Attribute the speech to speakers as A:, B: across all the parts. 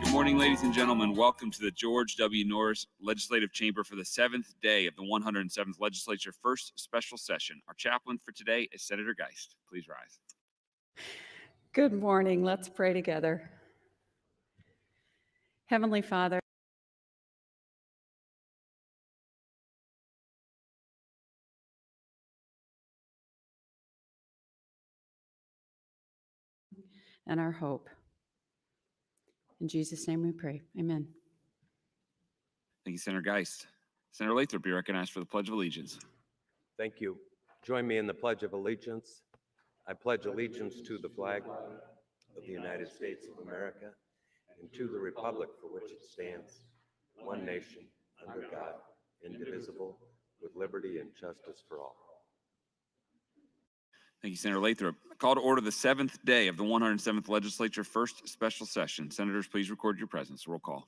A: Good morning, ladies and gentlemen. Welcome to the George W. Norris Legislative Chamber for the 7th day of the 107th Legislature First Special Session. Our chaplain for today is Senator Geist. Please rise.
B: Good morning. Let's pray together. Heavenly Father, and our hope. In Jesus' name we pray. Amen.
A: Thank you, Senator Geist. Senator Lathrop, you're recognized for the Pledge of Allegiance.
C: Thank you. Join me in the Pledge of Allegiance. I pledge allegiance to the flag of the United States of America and to the republic for which it stands, one nation, under God, indivisible, with liberty and justice for all.
A: Thank you, Senator Lathrop. I call to order the 7th day of the 107th Legislature First Special Session. Senators, please record your presence. Roll call.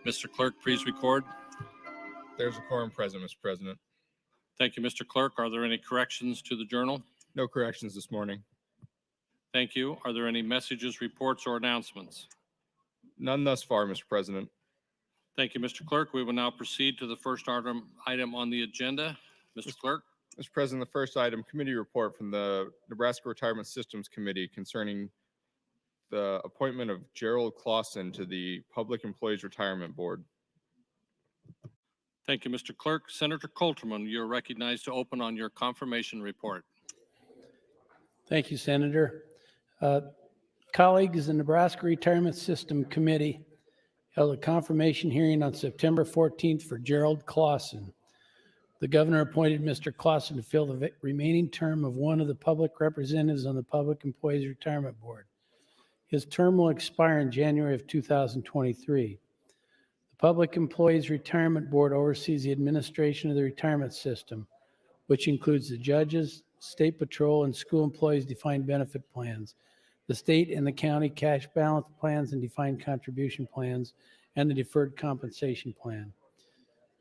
A: Mr. Clerk, please record.
D: There's a quorum present, Mr. President.
A: Thank you, Mr. Clerk. Are there any corrections to the journal?
D: No corrections this morning.
A: Thank you. Are there any messages, reports, or announcements?
D: None thus far, Mr. President.
A: Thank you, Mr. Clerk. We will now proceed to the first item on the agenda. Mr. Clerk?
D: Mr. President, the first item, committee report from the Nebraska Retirement Systems Committee concerning the appointment of Gerald Clausen to the Public Employees Retirement Board.
A: Thank you, Mr. Clerk. Senator Coulterman, you're recognized to open on your confirmation report.
E: Thank you, Senator. Colleagues, the Nebraska Retirement System Committee held a confirmation hearing on September 14th for Gerald Clausen. The governor appointed Mr. Clausen to fill the remaining term of one of the public representatives on the Public Employees Retirement Board. His term will expire in January of 2023. The Public Employees Retirement Board oversees the administration of the retirement system, which includes the judges, state patrol, and school employees' defined benefit plans, the state and the county cash balance plans and defined contribution plans, and the deferred compensation plan.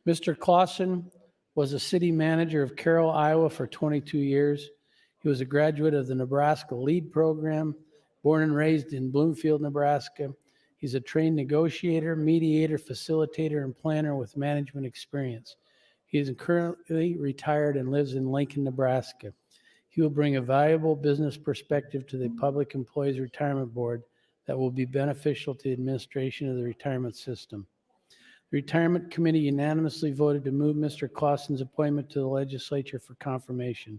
E: Mr. Clausen was a city manager of Carroll, Iowa for 22 years. He was a graduate of the Nebraska LEAD program, born and raised in Bloomfield, Nebraska. He's a trained negotiator, mediator, facilitator, and planner with management experience. He is currently retired and lives in Lincoln, Nebraska. He will bring a valuable business perspective to the Public Employees Retirement Board that will be beneficial to the administration of the retirement system. The Retirement Committee unanimously voted to move Mr. Clausen's appointment to the legislature for confirmation.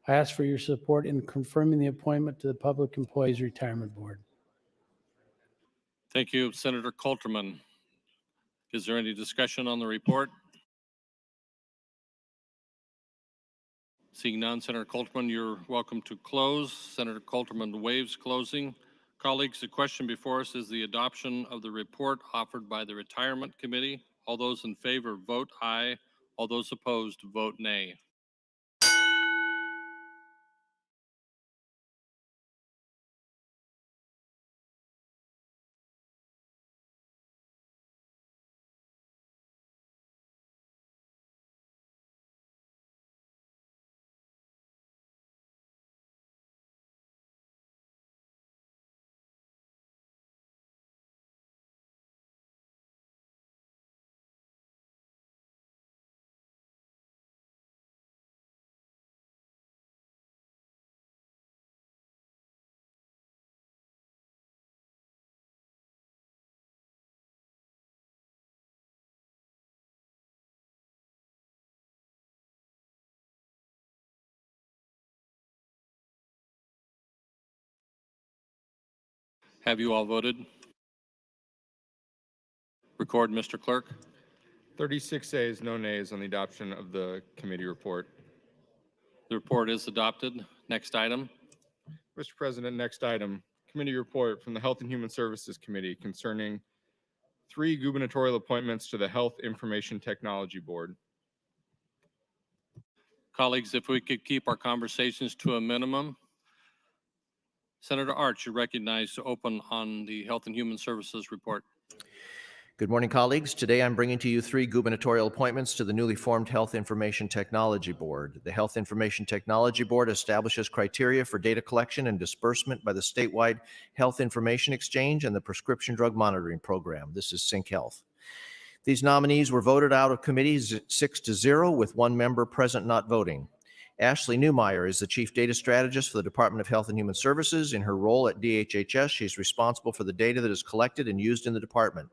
E: I ask for your support in confirming the appointment to the Public Employees Retirement Board.
A: Thank you, Senator Coulterman. Is there any discussion on the report? Seeing none, Senator Coulterman, you're welcome to close. Senator Coulterman waives closing. Colleagues, the question before us is the adoption of the report offered by the Retirement Committee. All those in favor vote aye. All those opposed vote nay. Have you all voted? Record, Mr. Clerk.
D: 36 ayes, no nays on the adoption of the committee report.
A: The report is adopted. Next item.
D: Mr. President, next item, committee report from the Health and Human Services Committee concerning 3 gubernatorial appointments to the Health Information Technology Board.
A: Colleagues, if we could keep our conversations to a minimum. Senator Arch, you're recognized to open on the Health and Human Services report.
F: Good morning, colleagues. Today I'm bringing to you 3 gubernatorial appointments to the newly formed Health Information Technology Board. The Health Information Technology Board establishes criteria for data collection and disbursement by the statewide Health Information Exchange and the Prescription Drug Monitoring Program. This is Sync Health. These nominees were voted out of committees 6-0 with 1 member present not voting. Ashley Newmeyer is the Chief Data Strategist for the Department of Health and Human Services. In her role at DHHS, she's responsible for the data that is collected and used in the department.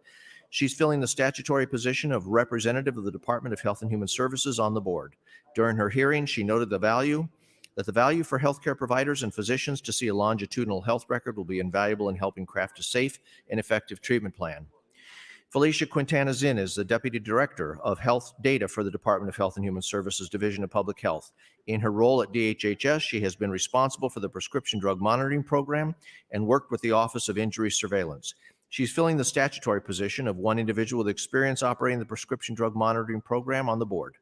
F: She's filling the statutory position of representative of the Department of Health and Human Services on the board. During her hearing, she noted the value that the value for healthcare providers and physicians to see a longitudinal health record will be invaluable in helping craft a safe and effective treatment plan. Felicia Quintana Zinn is the Deputy Director of Health Data for the Department of Health and Human Services Division of Public Health. In her role at DHHS, she has been responsible for the Prescription Drug Monitoring Program and worked with the Office of Injury Surveillance. She's filling the statutory position of one individual with experience operating the Prescription Drug Monitoring Program on the board.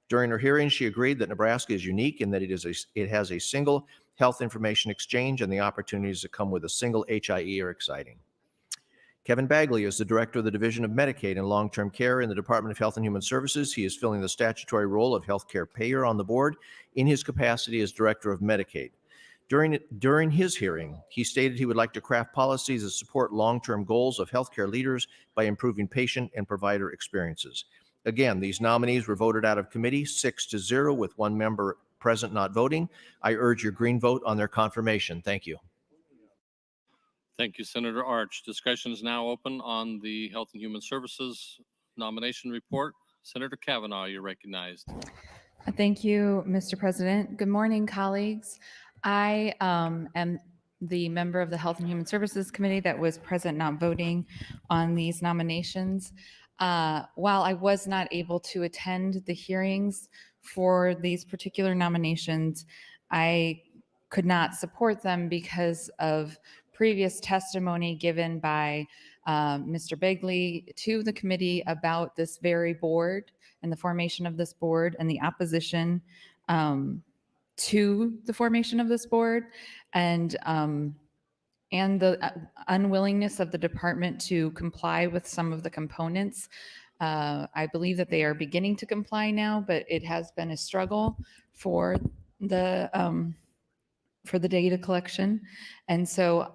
F: During her hearing, she agreed that Nebraska is unique in that it has a single health information exchange, and the opportunities that come with a single HIE are exciting. Kevin Bagley is the Director of the Division of Medicaid and Long-Term Care in the Department of Health and Human Services. He is filling the statutory role of healthcare payer on the board in his capacity as Director of Medicaid. During his hearing, he stated he would like to craft policies that support long-term goals of healthcare leaders by improving patient and provider experiences. Again, these nominees were voted out of committee 6-0 with one member present not voting. I urge your green vote on their confirmation. Thank you.
G: Thank you, Senator Arch. Discussion is now open on the Health and Human Services nomination report. Senator Kavanaugh, you're recognized.
H: Thank you, Mr. President. Good morning, colleagues. I am the member of the Health and Human Services Committee that was present not voting on these nominations. While I was not able to attend the hearings for these particular nominations, I could not support them because of previous testimony given by Mr. Begley to the committee about this very board and the formation of this board and the opposition to the formation of this board and the unwillingness of the department to comply with some of the components. I believe that they are beginning to comply now, but it has been a struggle for the data collection. And so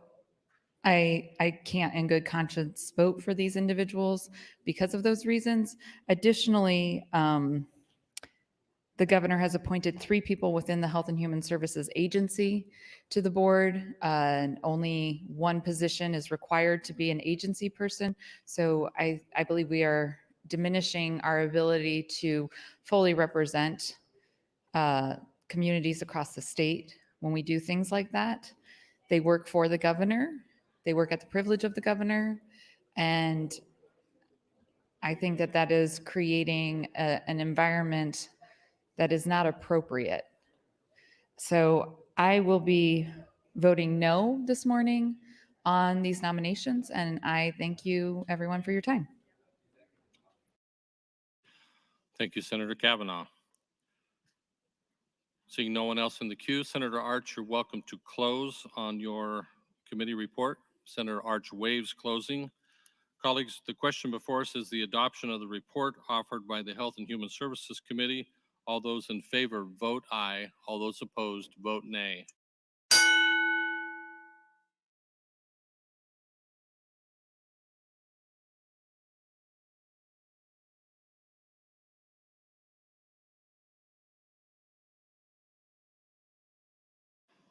H: I can't in good conscience vote for these individuals because of those reasons. Additionally, the governor has appointed 3 people within the Health and Human Services Agency to the board. And only one position is required to be an agency person. So I believe we are diminishing our ability to fully represent communities across the state when we do things like that. They work for the governor. They work at the privilege of the governor. And I think that that is creating an environment that is not appropriate. So I will be voting no this morning on these nominations, and I thank you, everyone, for your time.
G: Thank you, Senator Kavanaugh. Seeing no one else in the queue, Senator Arch, you're welcome to close on your committee report. Senator Arch waives closing. Colleagues, the question before us is the adoption of the report offered by the Health and Human Services Committee. All those in favor vote aye. All those opposed vote nay.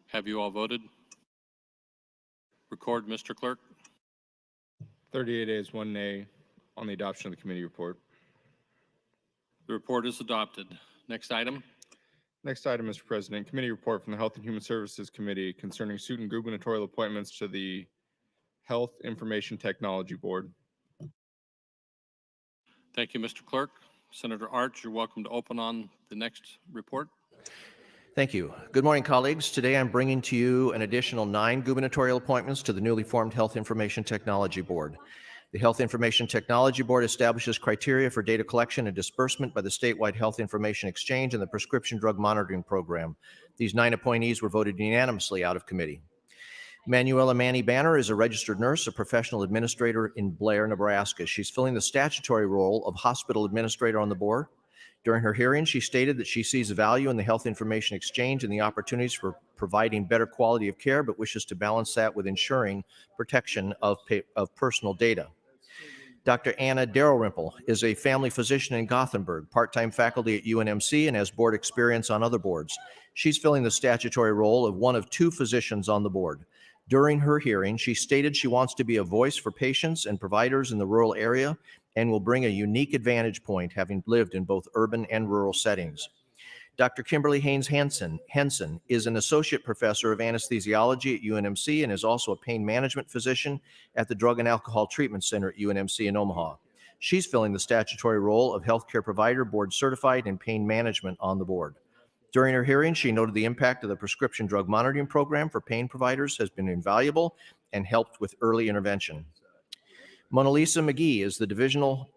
G: Have you all voted? Record, Mr. Clerk.
D: 38 ayes, 1 nay on the adoption of the committee report.
G: The report is adopted. Next item.
D: Next item, Mr. President, committee report from the Health and Human Services Committee concerning student gubernatorial appointments to the Health Information Technology Board.
G: Thank you, Mr. Clerk. Senator Arch, you're welcome to open on the next report.
F: Thank you. Good morning, colleagues. Today I'm bringing to you an additional 9 gubernatorial appointments to the newly formed Health Information Technology Board. The Health Information Technology Board establishes criteria for data collection and disbursement by the statewide Health Information Exchange and the Prescription Drug Monitoring Program. These 9 appointees were voted unanimously out of committee. Manuela Manny Banner is a registered nurse, a professional administrator in Blair, Nebraska. She's filling the statutory role of hospital administrator on the board. During her hearing, she stated that she sees value in the Health Information Exchange and the opportunities for providing better quality of care, but wishes to balance that with ensuring protection of personal data. Dr. Anna Dalrymple is a family physician in Gothenburg, part-time faculty at UNMC, and has board experience on other boards. She's filling the statutory role of one of 2 physicians on the board. During her hearing, she stated she wants to be a voice for patients and providers in the rural area and will bring a unique advantage point, having lived in both urban and rural settings. Dr. Kimberly Haynes Henson is an associate professor of anesthesiology at UNMC and is also a pain management physician at the Drug and Alcohol Treatment Center at UNMC in Omaha. She's filling the statutory role of healthcare provider board certified in pain management on the board. During her hearing, she noted the impact of the prescription drug monitoring program for pain providers has been invaluable and helped with early intervention. Mona Lisa McGee is the divisional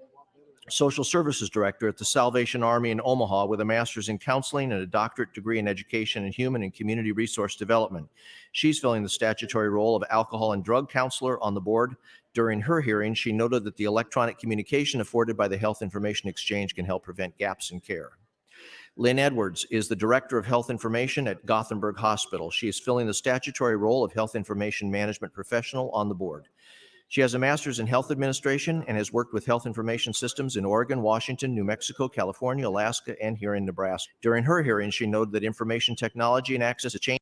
F: Social Services Director at the Salvation Army in Omaha with a master's in counseling and a doctorate degree in education and human and community resource development. She's filling the statutory role of alcohol and drug counselor on the board. During her hearing, she noted that the electronic communication afforded by the Health Information Exchange can help prevent gaps in care. Lynn Edwards is the Director of Health Information at Gothenburg Hospital. She is filling the statutory role of Health Information Management Professional on the board. She has a master's in health administration and has worked with health information systems in Oregon, Washington, New Mexico, California, Alaska, and here in Nebraska. During her hearing, she noted that information technology and access to change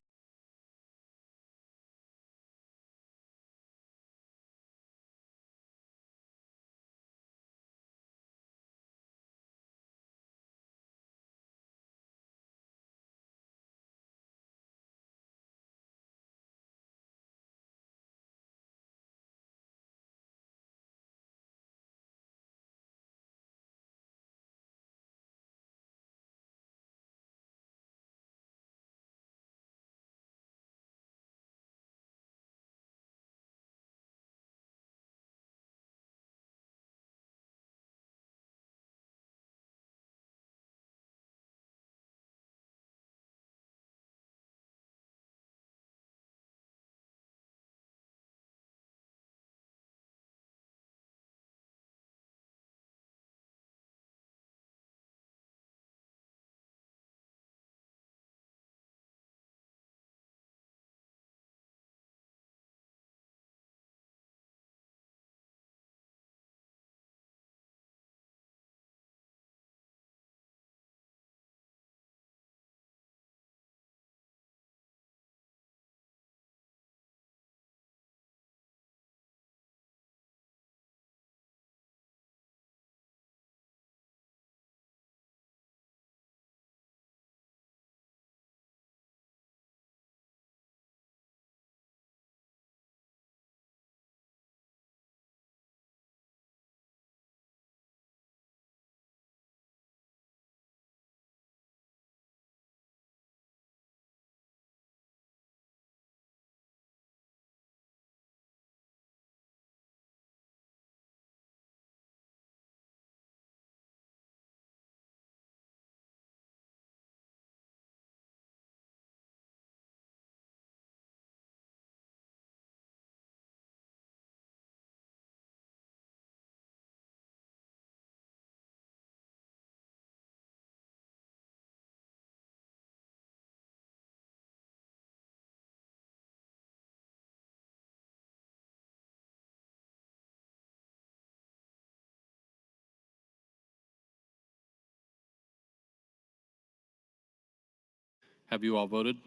G: Have you all voted?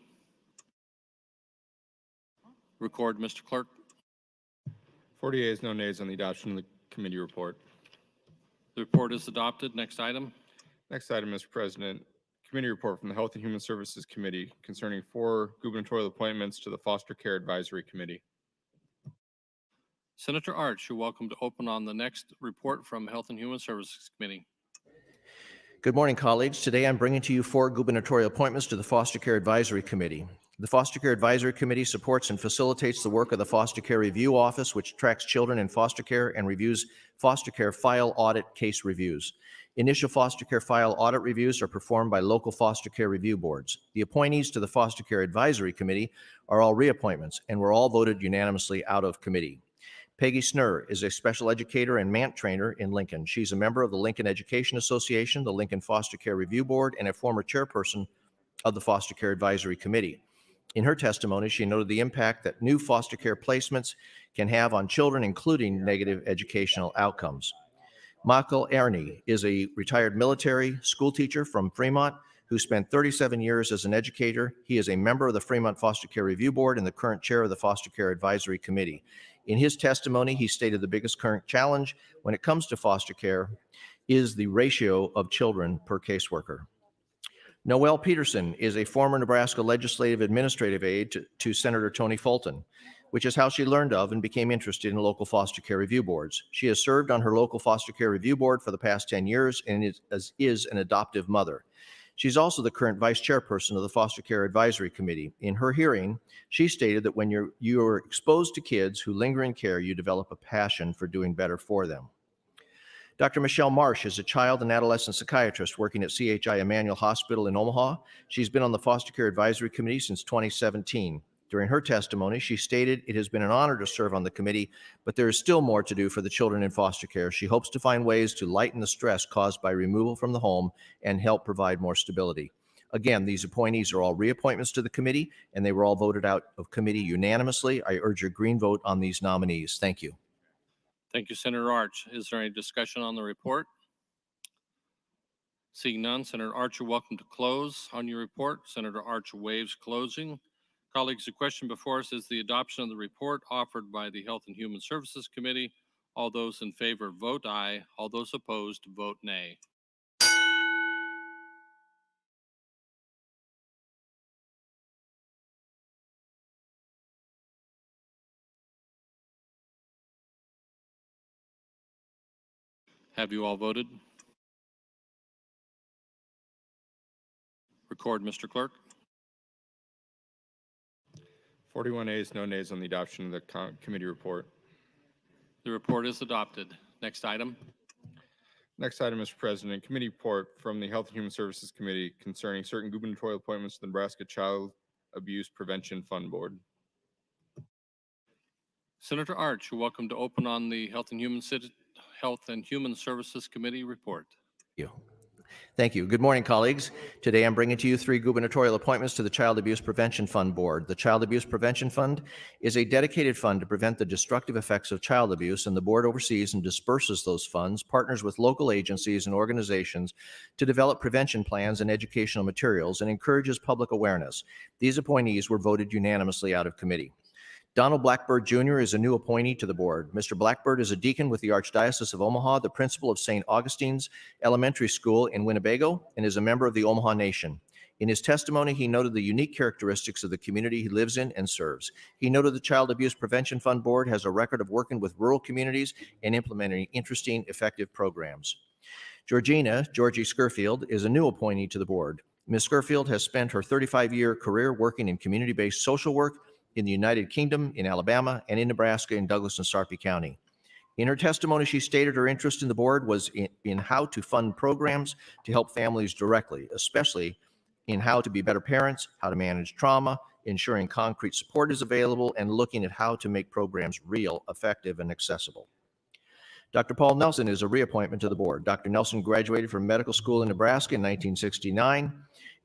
G: Record, Mr. Clerk.
D: 40 ayes, no nays on the adoption of the committee report.
G: The report is adopted. Next item.
D: Next item, Mr. President, committee report from the Health and Human Services Committee concerning 4 gubernatorial appointments to the Foster Care Advisory Committee.
G: Senator Arch, you're welcome to open on the next report from Health and Human Services Committee.
F: Good morning, colleagues. Today I'm bringing to you 4 gubernatorial appointments to the Foster Care Advisory Committee. The Foster Care Advisory Committee supports and facilitates the work of the Foster Care Review Office, which tracks children in foster care and reviews foster care file audit case reviews. Initial foster care file audit reviews are performed by local foster care review boards. The appointees to the Foster Care Advisory Committee are all reappointments and were all voted unanimously out of committee. Peggy Snurr is a special educator and MANT trainer in Lincoln. She's a member of the Lincoln Education Association, the Lincoln Foster Care Review Board, and a former chairperson of the Foster Care Advisory Committee. In her testimony, she noted the impact that new foster care placements can have on children, including negative educational outcomes. Michael Ernie is a retired military school teacher from Fremont who spent 37 years as an educator. He is a member of the Fremont Foster Care Review Board and the current chair of the Foster Care Advisory Committee. In his testimony, he stated the biggest current challenge when it comes to foster care is the ratio of children per caseworker. Noel Peterson is a former Nebraska Legislative Administrative Aide to Senator Tony Fulton, which is how she learned of and became interested in local foster care review boards. She has served on her local foster care review board for the past 10 years and is an adoptive mother. She's also the current vice chairperson of the Foster Care Advisory Committee. In her hearing, she stated that when you're exposed to kids who linger in care, you develop a passion for doing better for them. Dr. Michelle Marsh is a child and adolescent psychiatrist working at CHI Emmanuel Hospital in Omaha. She's been on the Foster Care Advisory Committee since 2017. During her testimony, she stated it has been an honor to serve on the committee, but there is still more to do for the children in foster care. She hopes to find ways to lighten the stress caused by removal from the home and help provide more stability. Again, these appointees are all reappointments to the committee, and they were all voted out of committee unanimously. I urge your green vote on these nominees. Thank you.
G: Thank you, Senator Arch. Is there any discussion on the report? Seeing none, Senator Arch, you're welcome to close on your report. Senator Arch waives closing. Colleagues, the question before us is the adoption of the report offered by the Health and Human Services Committee. All those in favor vote aye. All those opposed vote nay. Have you all voted? Record, Mr. Clerk.
D: 41 ayes, no nays on the adoption of the committee report.
G: The report is adopted. Next item.
D: Next item, Mr. President, committee report from the Health and Human Services Committee concerning certain gubernatorial appointments to the Nebraska Child Abuse Prevention Fund Board.
G: Senator Arch, you're welcome to open on the Health and Human Services Committee report.
F: Thank you. Good morning, colleagues. Today I'm bringing to you 3 gubernatorial appointments to the Child Abuse Prevention Fund Board. The Child Abuse Prevention Fund is a dedicated fund to prevent the destructive effects of child abuse, and the board oversees and disperses those funds, partners with local agencies and organizations to develop prevention plans and educational materials, and encourages public awareness. These appointees were voted unanimously out of committee. Donald Blackbird Jr. is a new appointee to the board. Mr. Blackbird is a deacon with the Archdiocese of Omaha, the principal of St. Augustine's Elementary School in Winnebago, and is a member of the Omaha Nation. In his testimony, he noted the unique characteristics of the community he lives in and serves. He noted the Child Abuse Prevention Fund Board has a record of working with rural communities and implementing interesting, effective programs. Georgie Scurfield is a new appointee to the board. Ms. Scurfield has spent her 35-year career working in community-based social work in the United Kingdom, in Alabama, and in Nebraska in Douglas and Sarpy County. In her testimony, she stated her interest in the board was in how to fund programs to help families directly, especially in how to be better parents, how to manage trauma, ensuring concrete support is available, and looking at how to make programs real, effective, and accessible. Dr. Paul Nelson is a reappointment to the board. Dr. Nelson graduated from medical school in Nebraska in 1969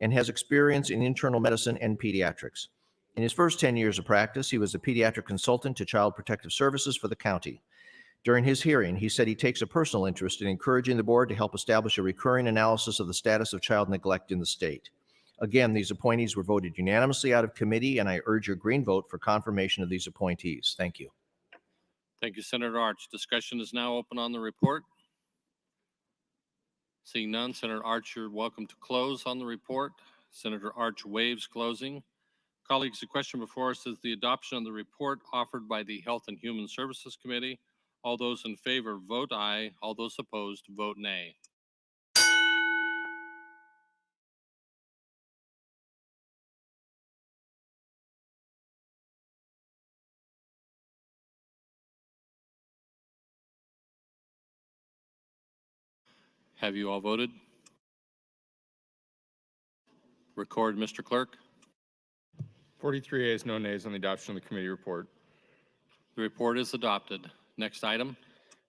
F: and has experience in internal medicine and pediatrics. In his first 10 years of practice, he was a pediatric consultant to Child Protective Services for the county. During his hearing, he said he takes a personal interest in encouraging the board to help establish a recurring analysis of the status of child neglect in the state. Again, these appointees were voted unanimously out of committee, and I urge your green vote for confirmation of these appointees. Thank you.
G: Thank you, Senator Arch. Discussion is now open on the report. Seeing none, Senator Arch, you're welcome to close on the report. Senator Arch waives closing. Colleagues, the question before us is the adoption of the report offered by the Health and Human Services Committee. All those in favor vote aye. All those opposed vote nay. Have you all voted? Record, Mr. Clerk.
D: 43 ayes, no nays on the adoption of the committee report.
G: The report is adopted. Next item.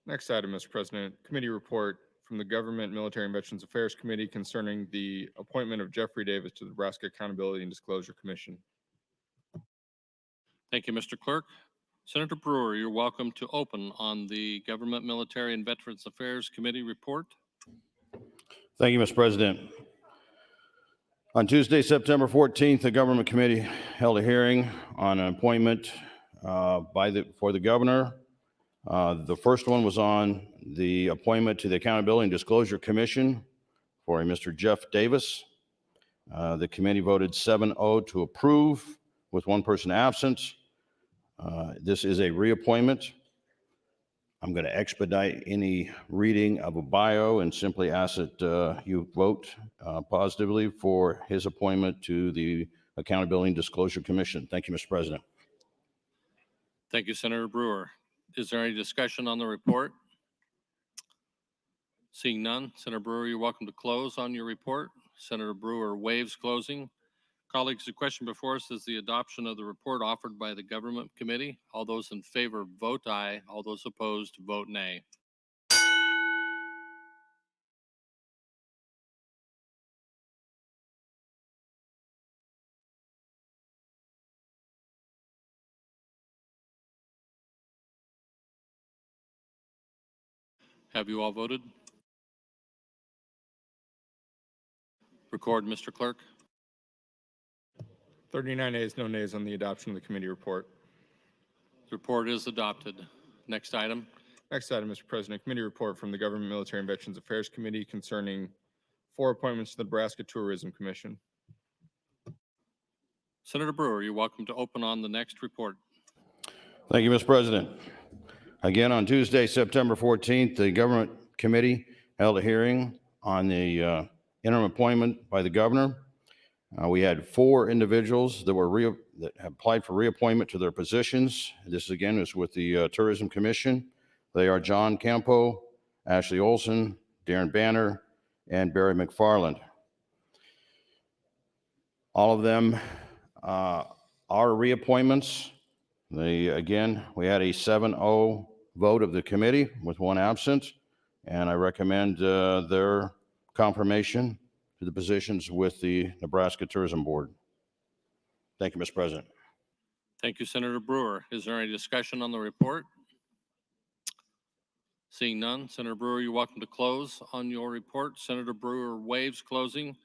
D: Next item, Mr. President, committee report from the Government, Military, and Veterans Affairs Committee concerning the appointment of Jeffrey Davis to the Nebraska Accountability and Disclosure Commission.
G: Thank you, Mr. Clerk. Senator Brewer, you're welcome to open on the Government, Military, and Veterans Affairs Committee report.
I: Thank you, Mr. President. On Tuesday, September 14th, the Government Committee held a hearing on an appointment for the governor. The first one was on the appointment to the Accountability and Disclosure Commission for a Mr. Jeff Davis. The committee voted 7-0 to approve with one person absent. This is a reappointment. I'm going to expedite any reading of a bio and simply ask that you vote positively for his appointment to the Accountability and Disclosure Commission. Thank you, Mr. President.
G: Thank you, Senator Brewer. Is there any discussion on the report? Seeing none, Senator Brewer, you're welcome to close on your report. Senator Brewer waives closing. Colleagues, the question before us is the adoption of the report offered by the Government Committee. All those in favor vote aye. All those opposed vote nay. Have you all voted? Record, Mr. Clerk.
D: 39 ayes, no nays on the adoption of the committee report.
G: The report is adopted. Next item.
D: Next item, Mr. President, committee report from the Government, Military, and Veterans Affairs Committee concerning 4 appointments to the Nebraska Tourism Commission.
G: Senator Brewer, you're welcome to open on the next report.
I: Thank you, Mr. President. Again, on Tuesday, September 14th, the Government Committee held a hearing on the interim appointment by the governor. We had 4 individuals that that applied for reappointment to their positions. This again is with the Tourism Commission. They are John Campo, Ashley Olson, Darren Banner, and Barry McFarland. All of them are reappointments. We had a 7-0 vote of the committee with one absent, and I recommend their confirmation to the positions with the Nebraska Tourism Board. Thank you, Mr. President.
G: Thank you, Senator Brewer. Is there any discussion on the report? Seeing none, Senator Brewer, you're welcome to close on your report. Senator Brewer waives closing.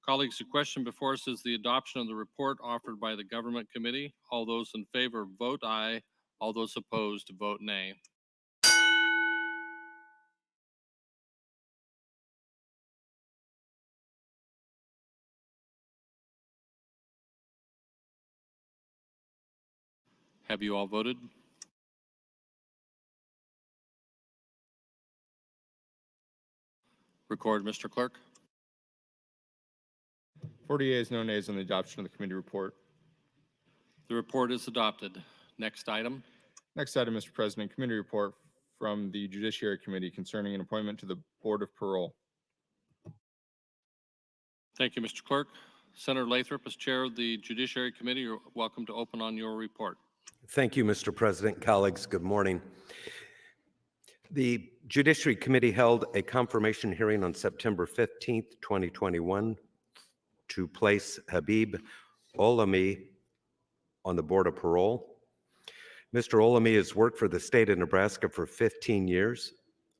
G: Colleagues, the question before us is the adoption of the report offered by the Government Committee. All those in favor vote aye. All those opposed vote nay. Have you all voted? Record, Mr. Clerk.
D: 40 ayes, no nays on the adoption of the committee report.
G: The report is adopted. Next item.
D: Next item, Mr. President, committee report from the Judiciary Committee concerning an appointment to the Board of Parole.
G: Thank you, Mr. Clerk. Senator Lathrop, as chair of the Judiciary Committee, you're welcome to open on your report.
C: Thank you, Mr. President. Colleagues, good morning. The Judiciary Committee held a confirmation hearing on September 15th, 2021 to place Habib Olami on the Board of Parole. Mr. Olami has worked for the state of Nebraska for 15 years,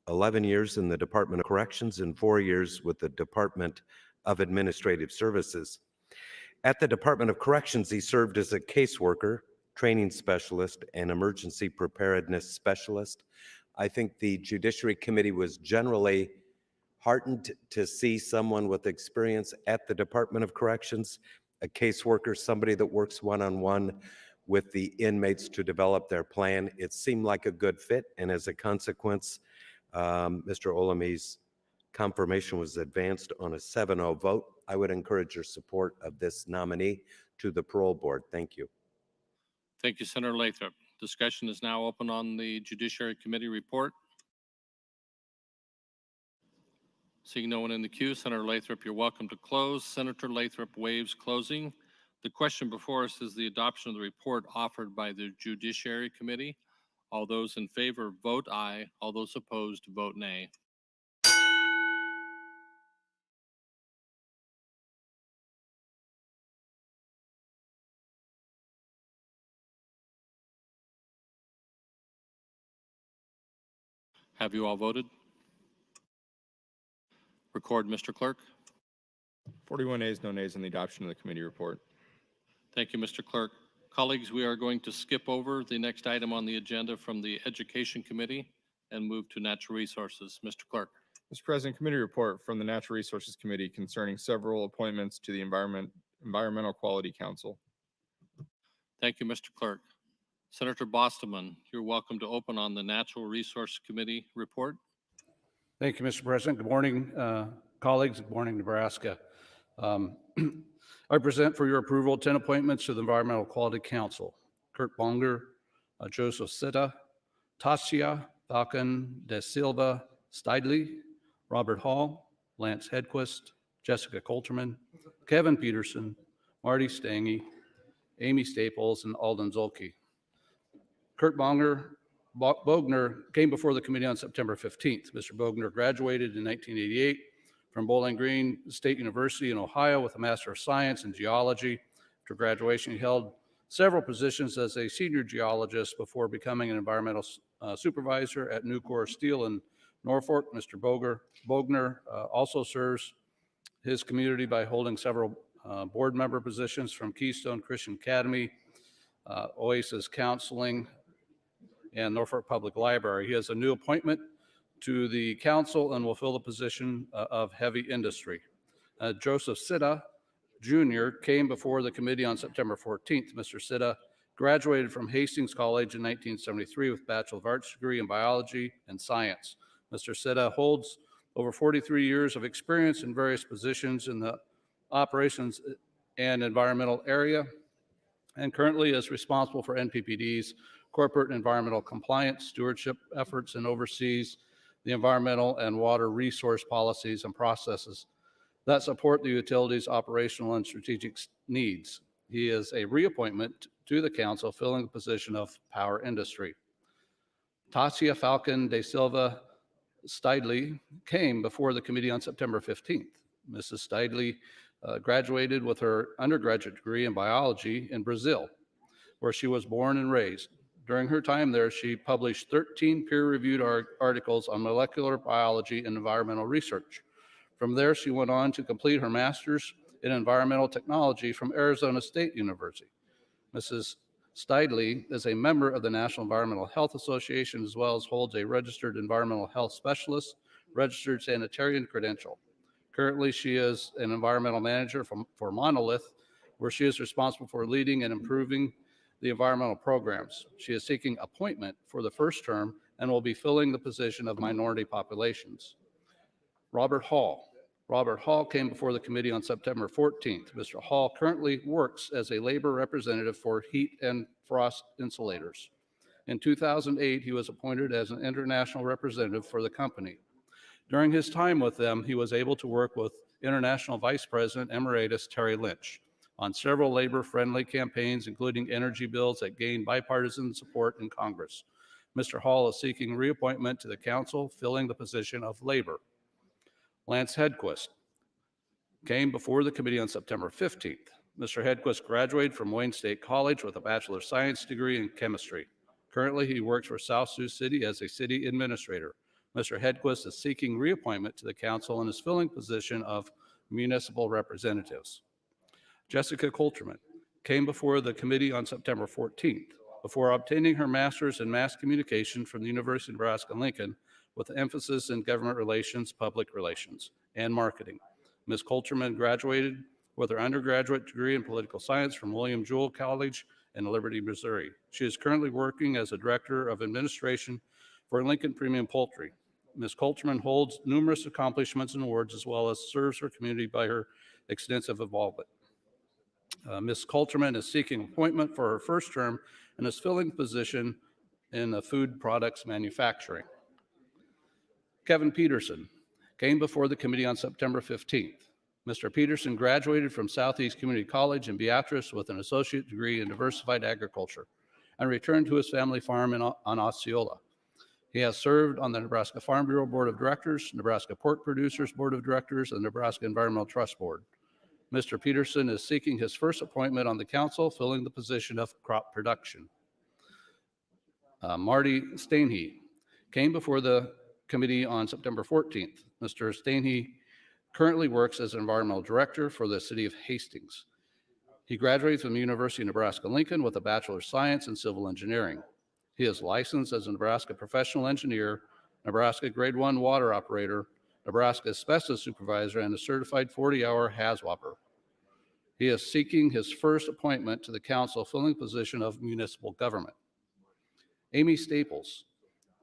C: 11 years in the Department of Corrections, and 4 years with the Department of Administrative Services. At the Department of Corrections, he served as a caseworker, training specialist, and emergency preparedness specialist. I think the Judiciary Committee was generally heartened to see someone with experience at the Department of Corrections, a caseworker, somebody that works one-on-one with the inmates to develop their plan. It seemed like a good fit, and as a consequence, Mr. Olami's confirmation was advanced on a 7-0 vote. I would encourage your support of this nominee to the Parole Board. Thank you.
G: Thank you, Senator Lathrop. Discussion is now open on the Judiciary Committee report. Seeing no one in the queue, Senator Lathrop, you're welcome to close. Senator Lathrop waives closing. The question before us is the adoption of the report offered by the Judiciary Committee. All those in favor vote aye. All those opposed vote nay. Have you all voted? Record, Mr. Clerk.
D: 41 ayes, no nays on the adoption of the committee report.
G: Thank you, Mr. Clerk. Colleagues, we are going to skip over the next item on the agenda from the Education Committee and move to Natural Resources. Mr. Clerk.
D: Mr. President, committee report from the Natural Resources Committee concerning several appointments to the Environmental Quality Council.
G: Thank you, Mr. Clerk. Senator Bostoman, you're welcome to open on the Natural Resource Committee report.
J: Thank you, Mr. President. Good morning, colleagues. Good morning, Nebraska. I present for your approval 10 appointments to the Environmental Quality Council. Kurt Bonger, Joseph Sitta, Tasia Falcon de Silva Steidley, Robert Hall, Lance Hedquist, Jessica Coulterman, Kevin Peterson, Marty Stange, Amy Staples, and Alden Zolke. Kurt Bogner came before the committee on September 15th. Mr. Bogner graduated in 1988 from Bowling Green State University in Ohio with a Master of Science in Geology. After graduation, he held several positions as a senior geologist before becoming an environmental supervisor at Nucor Steel in Norfolk. Mr. Bogner also serves his community by holding several board member positions from Keystone Christian Academy, Oasis Counseling, and Norfolk Public Library. He has a new appointment to the council and will fill the position of heavy industry. Joseph Sitta Jr. came before the committee on September 14th. Mr. Sitta graduated from Hastings College in 1973 with Bachelor of Arts degree in biology and science. Mr. Sitta holds over 43 years of experience in various positions in the operations and environmental area, and currently is responsible for NPPD's corporate environmental compliance stewardship efforts and oversees the environmental and water resource policies and processes that support the utility's operational and strategic needs. He is a reappointment to the council, filling the position of power industry. Tasia Falcon de Silva Steidley came before the committee on September 15th. Mrs. Steidley graduated with her undergraduate degree in biology in Brazil, where she was born and raised. During her time there, she published 13 peer-reviewed articles on molecular biology and environmental research. From there, she went on to complete her master's in environmental technology from Arizona State University. Mrs. Steidley is a member of the National Environmental Health Association, as well as holds a registered environmental health specialist, registered sanitarian credential. Currently, she is an environmental manager for Monolith, where she is responsible for leading and improving the environmental programs. She is seeking appointment for the first term and will be filling the position of minority populations. Robert Hall. Robert Hall came before the committee on September 14th. Mr. Hall currently works as a labor representative for Heat and Frost Insulators. In 2008, he was appointed as an international representative for the company. During his time with them, he was able to work with International Vice President Emeritus Terry Lynch on several labor-friendly campaigns, including energy bills that gained bipartisan support in Congress. Mr. Hall is seeking reappointment to the council, filling the position of labor. Lance Hedquist came before the committee on September 15th. Mr. Hedquist graduated from Wayne State College with a Bachelor of Science degree in chemistry. Currently, he works for South Sioux City as a city administrator. Mr. Hedquist is seeking reappointment to the council and is filling the position of municipal representatives. Jessica Coulterman came before the committee on September 14th. Before obtaining her master's in mass communication from the University of Nebraska-Lincoln with an emphasis in government relations, public relations, and marketing. Ms. Coulterman graduated with her undergraduate degree in political science from William Jewell College in Liberty, Missouri. She is currently working as a director of administration for Lincoln Premium Poultry. Ms. Coulterman holds numerous accomplishments and awards, as well as serves her community by her extensive involvement. Ms. Coulterman is seeking appointment for her first term and is filling the position in the food products manufacturing. Kevin Peterson came before the committee on September 15th. Mr. Peterson graduated from Southeast Community College in Beatrice with an associate degree in diversified agriculture and returned to his family farm on Osceola. He has served on the Nebraska Farm Bureau Board of Directors, Nebraska Pork Producers Board of Directors, and Nebraska Environmental Trust Board. Mr. Peterson is seeking his first appointment on the council, filling the position of crop production. Marty Stange came before the committee on September 14th. Mr. Stange currently works as an environmental director for the city of Hastings. He graduated from the University of Nebraska-Lincoln with a Bachelor of Science in Civil Engineering. He is licensed as a Nebraska Professional Engineer, Nebraska Grade 1 Water Operator, Nebraska asbestos supervisor, and a certified 40-hour HAZWOPer. He is seeking his first appointment to the council, filling the position of municipal government. Amy Staples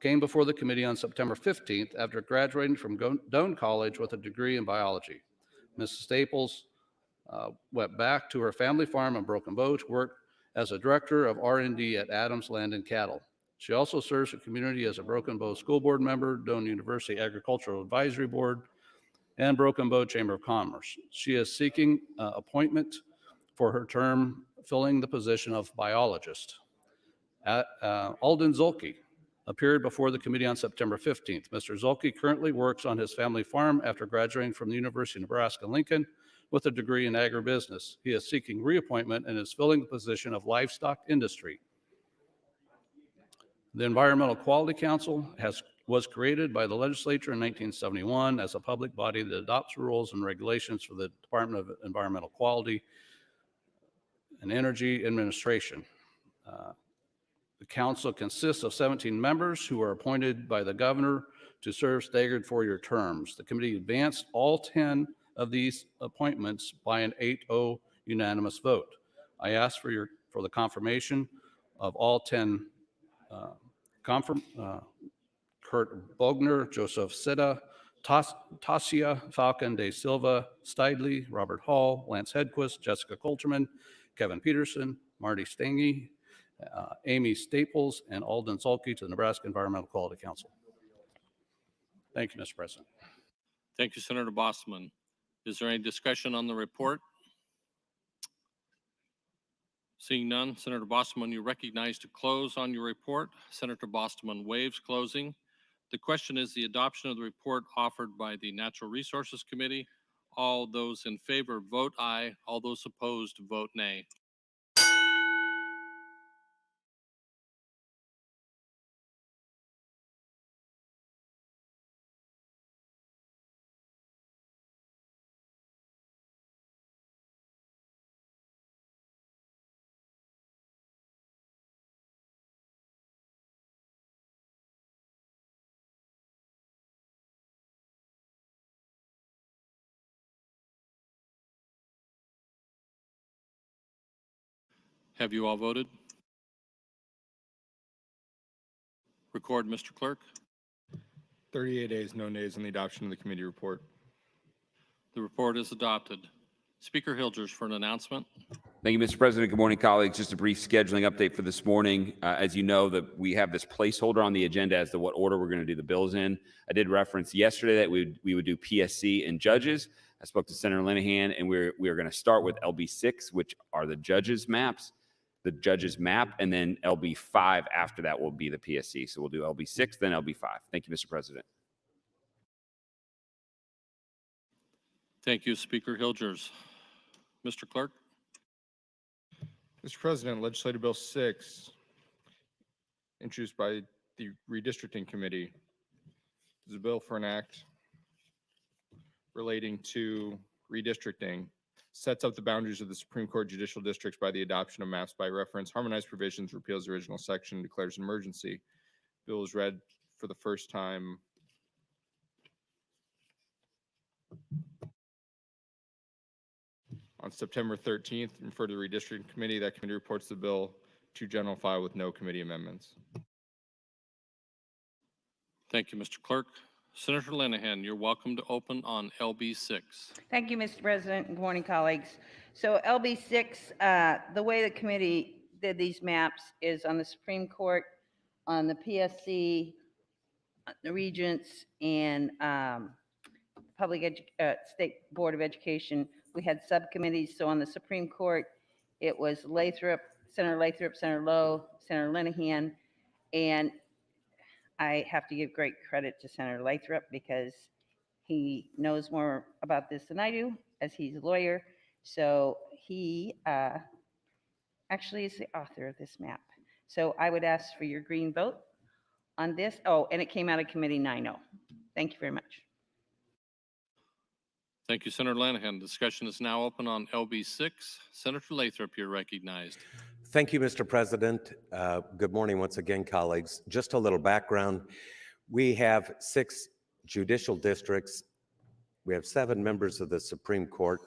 J: came before the committee on September 15th after graduating from Doane College with a degree in biology. Mrs. Staples went back to her family farm in Broken Bow to work as a director of R&D at Adams Land and Cattle. She also serves the community as a Broken Bow School Board member, Doane University Agricultural Advisory Board, and Broken Bow Chamber of Commerce. She is seeking appointment for her term, filling the position of biologist. Alden Zulke appeared before the committee on September 15th. Mr. Zulke currently works on his family farm after graduating from the University of Nebraska-Lincoln with a degree in agribusiness. He is seeking reappointment and is filling the position of livestock industry. The Environmental Quality Council was created by the legislature in 1971 as a public body that adopts rules and regulations for the Department of Environmental Quality and Energy Administration. The council consists of 17 members who are appointed by the governor to serve staggered four-year terms. The committee advanced all 10 of these appointments by an 8-0 unanimous vote. I ask for the confirmation of all 10 Kurt Bogner, Joseph Sitta, Tasia Falcon de Silva, Steidley, Robert Hall, Lance Hedquist, Jessica Coulterman, Kevin Peterson, Marty Stange, Amy Staples, and Alden Zulke to the Nebraska Environmental Quality Council. Thank you, Mr. President.
G: Thank you, Senator Bosman. Is there any discussion on the report? Seeing none, Senator Bosman, you recognize to close on your report. Senator Bosman waives closing. The question is the adoption of the report offered by the Natural Resources Committee. All those in favor vote aye. All those opposed vote nay. Have you all voted? Record, Mr. Clerk.
D: 38 ayes, no nays on the adoption of the committee report.
G: The report is adopted. Speaker Hilgers for an announcement.
A: Thank you, Mr. President. Good morning, colleagues. Just a brief scheduling update for this morning. As you know, that we have this placeholder on the agenda as to what order we're going to do the bills in. I did reference yesterday that we would do PSC and judges. I spoke to Senator Linehan, and we are going to start with LB6, which are the judges' maps, the judges' map, and then LB5 after that will be the PSC. So we'll do LB6, then LB5. Thank you, Mr. President.
G: Thank you, Speaker Hilgers. Mr. Clerk.
D: Mr. President, Legislative Bill 6, introduced by the Redistricting Committee, is a bill for an act relating to redistricting, sets up the boundaries of the Supreme Court judicial districts by the adoption of maps by reference, harmonized provisions, repeals the original section, declares an emergency. Bill is read for the first time on September 13th, and refer to the Redistricting Committee. That committee reports the bill to general file with no committee amendments.
G: Thank you, Mr. Clerk. Senator Linehan, you're welcome to open on LB6.
K: Thank you, Mr. President. Good morning, colleagues. So LB6, the way the committee did these maps is on the Supreme Court, on the PSC, the Regents, and State Board of Education. We had subcommittees. So on the Supreme Court, it was Lathrop, Senator Lathrop, Senator Lowe, Senator Linehan, and I have to give great credit to Senator Lathrop because he knows more about this than I do, as he's a lawyer. So he actually is the author of this map. So I would ask for your green vote on this. Oh, and it came out of committee 9-0. Thank you very much.
G: Thank you, Senator Linehan. Discussion is now open on LB6. Senator Lathrop, you're recognized.
C: Thank you, Mr. President. Good morning once again, colleagues. Just a little background. We have 6 judicial districts We have 7 members of the Supreme Court.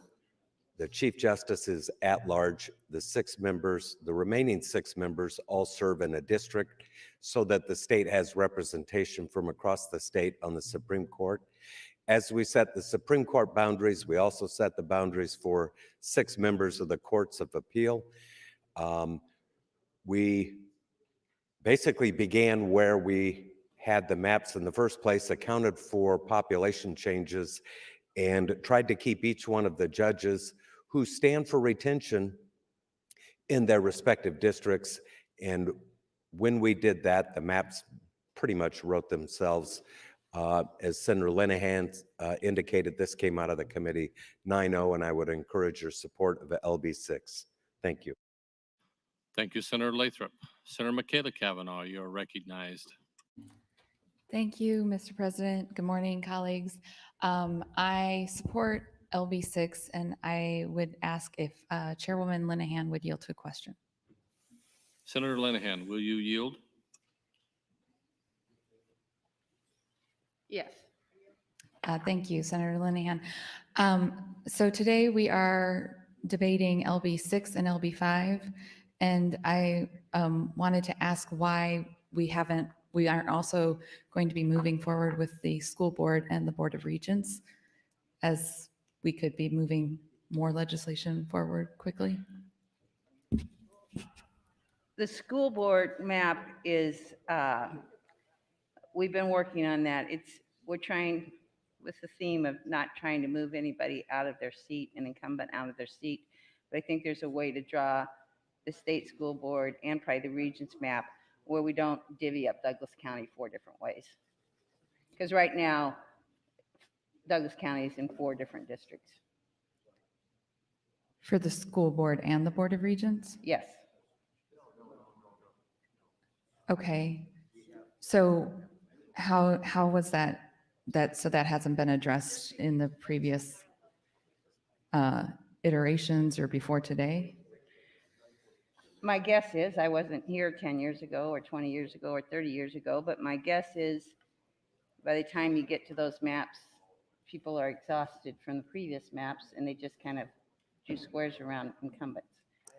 C: The Chief Justice is at large. The remaining 6 members all serve in a district so that the state has representation from across the state on the Supreme Court. As we set the Supreme Court boundaries, we also set the boundaries for 6 members of the Courts of Appeal. We basically began where we had the maps in the first place, accounted for population changes, and tried to keep each one of the judges who stand for retention in their respective districts. And when we did that, the maps pretty much wrote themselves. As Senator Linehan indicated, this came out of the committee 9-0, and I would encourage your support of LB 6. Thank you.
G: Thank you, Senator Lathrop. Senator Michaela Cavanaugh, you're recognized.
H: Thank you, Mr. President. Good morning, colleagues. I support LB 6, and I would ask if Chairwoman Linehan would yield to a question.
G: Senator Linehan, will you yield?
K: Yes.
H: Thank you, Senator Linehan. So today we are debating LB 6 and LB 5, and I wanted to ask why we aren't also going to be moving forward with the school board and the Board of Regents, as we could be moving more legislation forward quickly.
K: The school board map is, we've been working on that. We're trying with the theme of not trying to move anybody out of their seat, an incumbent out of their seat. But I think there's a way to draw the state school board and probably the regents map where we don't divvy up Douglas County 4 different ways. Because right now, Douglas County is in 4 different districts.
H: For the school board and the Board of Regents?
K: Yes.
H: Okay. So how was that? So that hasn't been addressed in the previous iterations or before today?
K: My guess is, I wasn't here 10 years ago or 20 years ago or 30 years ago, but my guess is by the time you get to those maps, people are exhausted from the previous maps and they just kind of do squares around incumbents,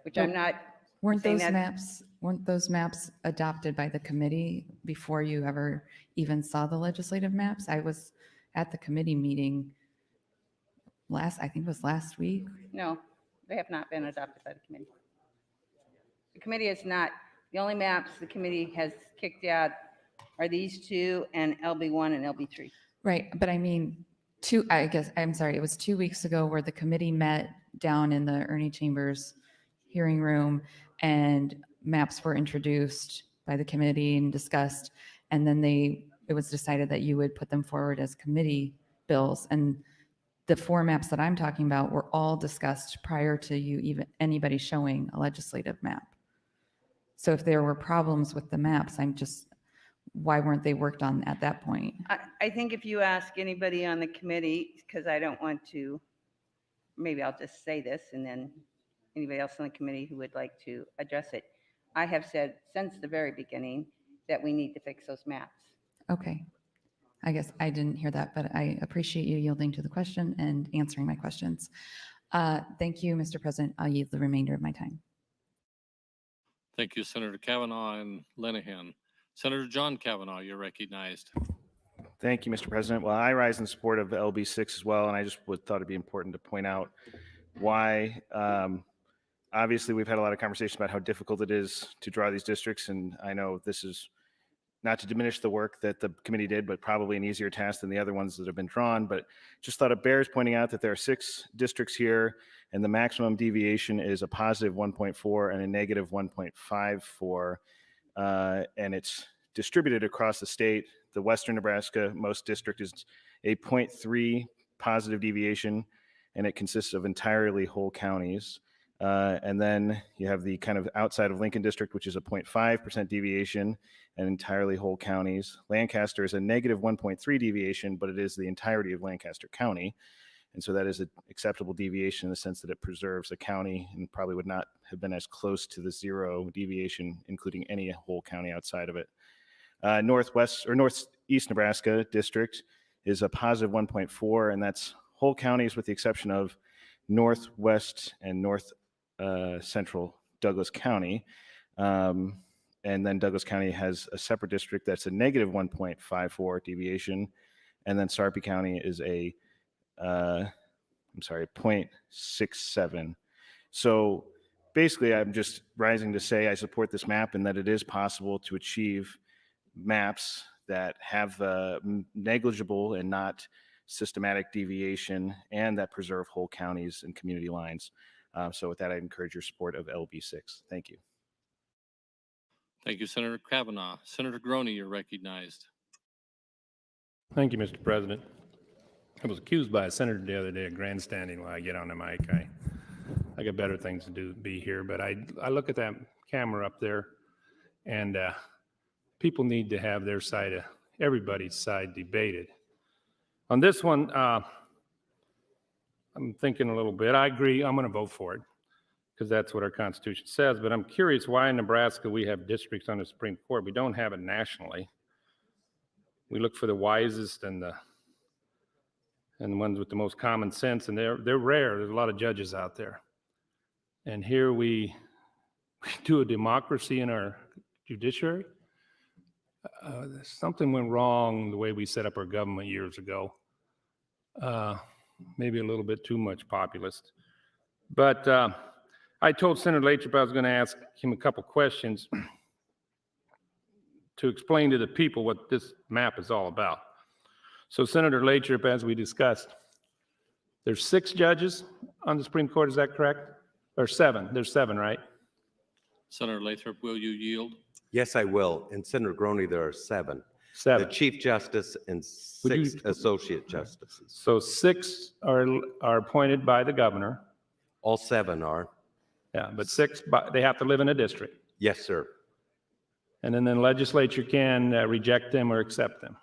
K: which I'm not
H: Weren't
K: saying
H: those maps adopted by the committee before you ever even saw the legislative maps? I was at the committee meeting I think it was last week.
K: No, they have not been adopted by the committee. The committee has not, the only maps the committee has kicked out are these 2 and LB1 and LB3.
H: Right, but I mean, it was 2 weeks ago where the committee met down in the Ernie Chambers hearing room and maps were introduced by the committee and discussed, and then it was decided that you would put them forward as committee bills. And the 4 maps that I'm talking about were all discussed prior to anybody showing a legislative map. So if there were problems with the maps, why weren't they worked on at that point?
K: I think if you ask anybody on the committee, because I don't want to, maybe I'll just say this and then anybody else on the committee who would like to address it. I have said since the very beginning that we need to fix those maps.
H: Okay. I guess I didn't hear that, but I appreciate you yielding to the question and answering my questions. Thank you, Mr. President. I'll yield the remainder of my time.
G: Thank you, Senator Cavanaugh and Linehan. Senator John Cavanaugh, you're recognized.
L: Thank you, Mr. President. Well, I rise in support of LB 6 as well, and I just thought it'd be important to point out why. Obviously, we've had a lot of conversation about how difficult it is to draw these districts, and I know this is not to diminish the work that the committee did, but probably an easier task than the other ones that have been drawn. But just thought it bears pointing out that there are 6 districts here, and the maximum deviation is a positive 1.4 and a negative 1.54, and it's distributed across the state. The Western Nebraska most district is a 0.3 positive deviation, and it consists of entirely whole counties. And then you have the kind of outside of Lincoln district, which is a 0.5% deviation and entirely whole counties. Lancaster is a negative 1.3 deviation, but it is the entirety of Lancaster County. And so that is an acceptable deviation in the sense that it preserves a county and probably would not have been as close to the 0 deviation, including any whole county outside of it. Northeast Nebraska district is a positive 1.4, and that's whole counties with the exception of northwest and north central Douglas County. And then Douglas County has a separate district that's a negative 1.54 deviation. And then Sarpy County is a 0.67. So basically, I'm just rising to say I support this map and that it is possible to achieve maps that have negligible and not systematic deviation and that preserve whole counties and community lines. So with that, I encourage your support of LB6. Thank you.
G: Thank you, Senator Kavanaugh. Senator Groney, you're recognized.
E: Thank you, Mr. President. I was accused by a senator the other day of grandstanding while I get on the mic. I got better things to do than be here, but I look at that camera up there, and people need to have their side, everybody's side debated. On this one, I'm thinking a little bit. I agree. I'm going to vote for it because that's what our Constitution says, but I'm curious why in Nebraska we have districts on the Supreme Court. We don't have it nationally. We look for the wisest and the ones with the most common sense, and they're rare. There's a lot of judges out there. And here we do a democracy in our judiciary. Something went wrong the way we set up our government years ago. Maybe a little bit too much populist. But I told Senator Lathrop I was going to ask him a couple questions to explain to the people what this map is all about. So Senator Lathrop, as we discussed, there's 6 judges on the Supreme Court, is that correct? Or 7, there's 7, right?
G: Senator Lathrop, will you yield?
C: Yes, I will. And Senator Groney, there are 7.
E: 7.
C: The Chief Justice and 6 Associate Justices.
E: So 6 are appointed by the governor.
C: All 7 are.
E: Yeah, but 6, they have to live in a district.
C: Yes, sir.
E: And then the legislature can reject them or accept them.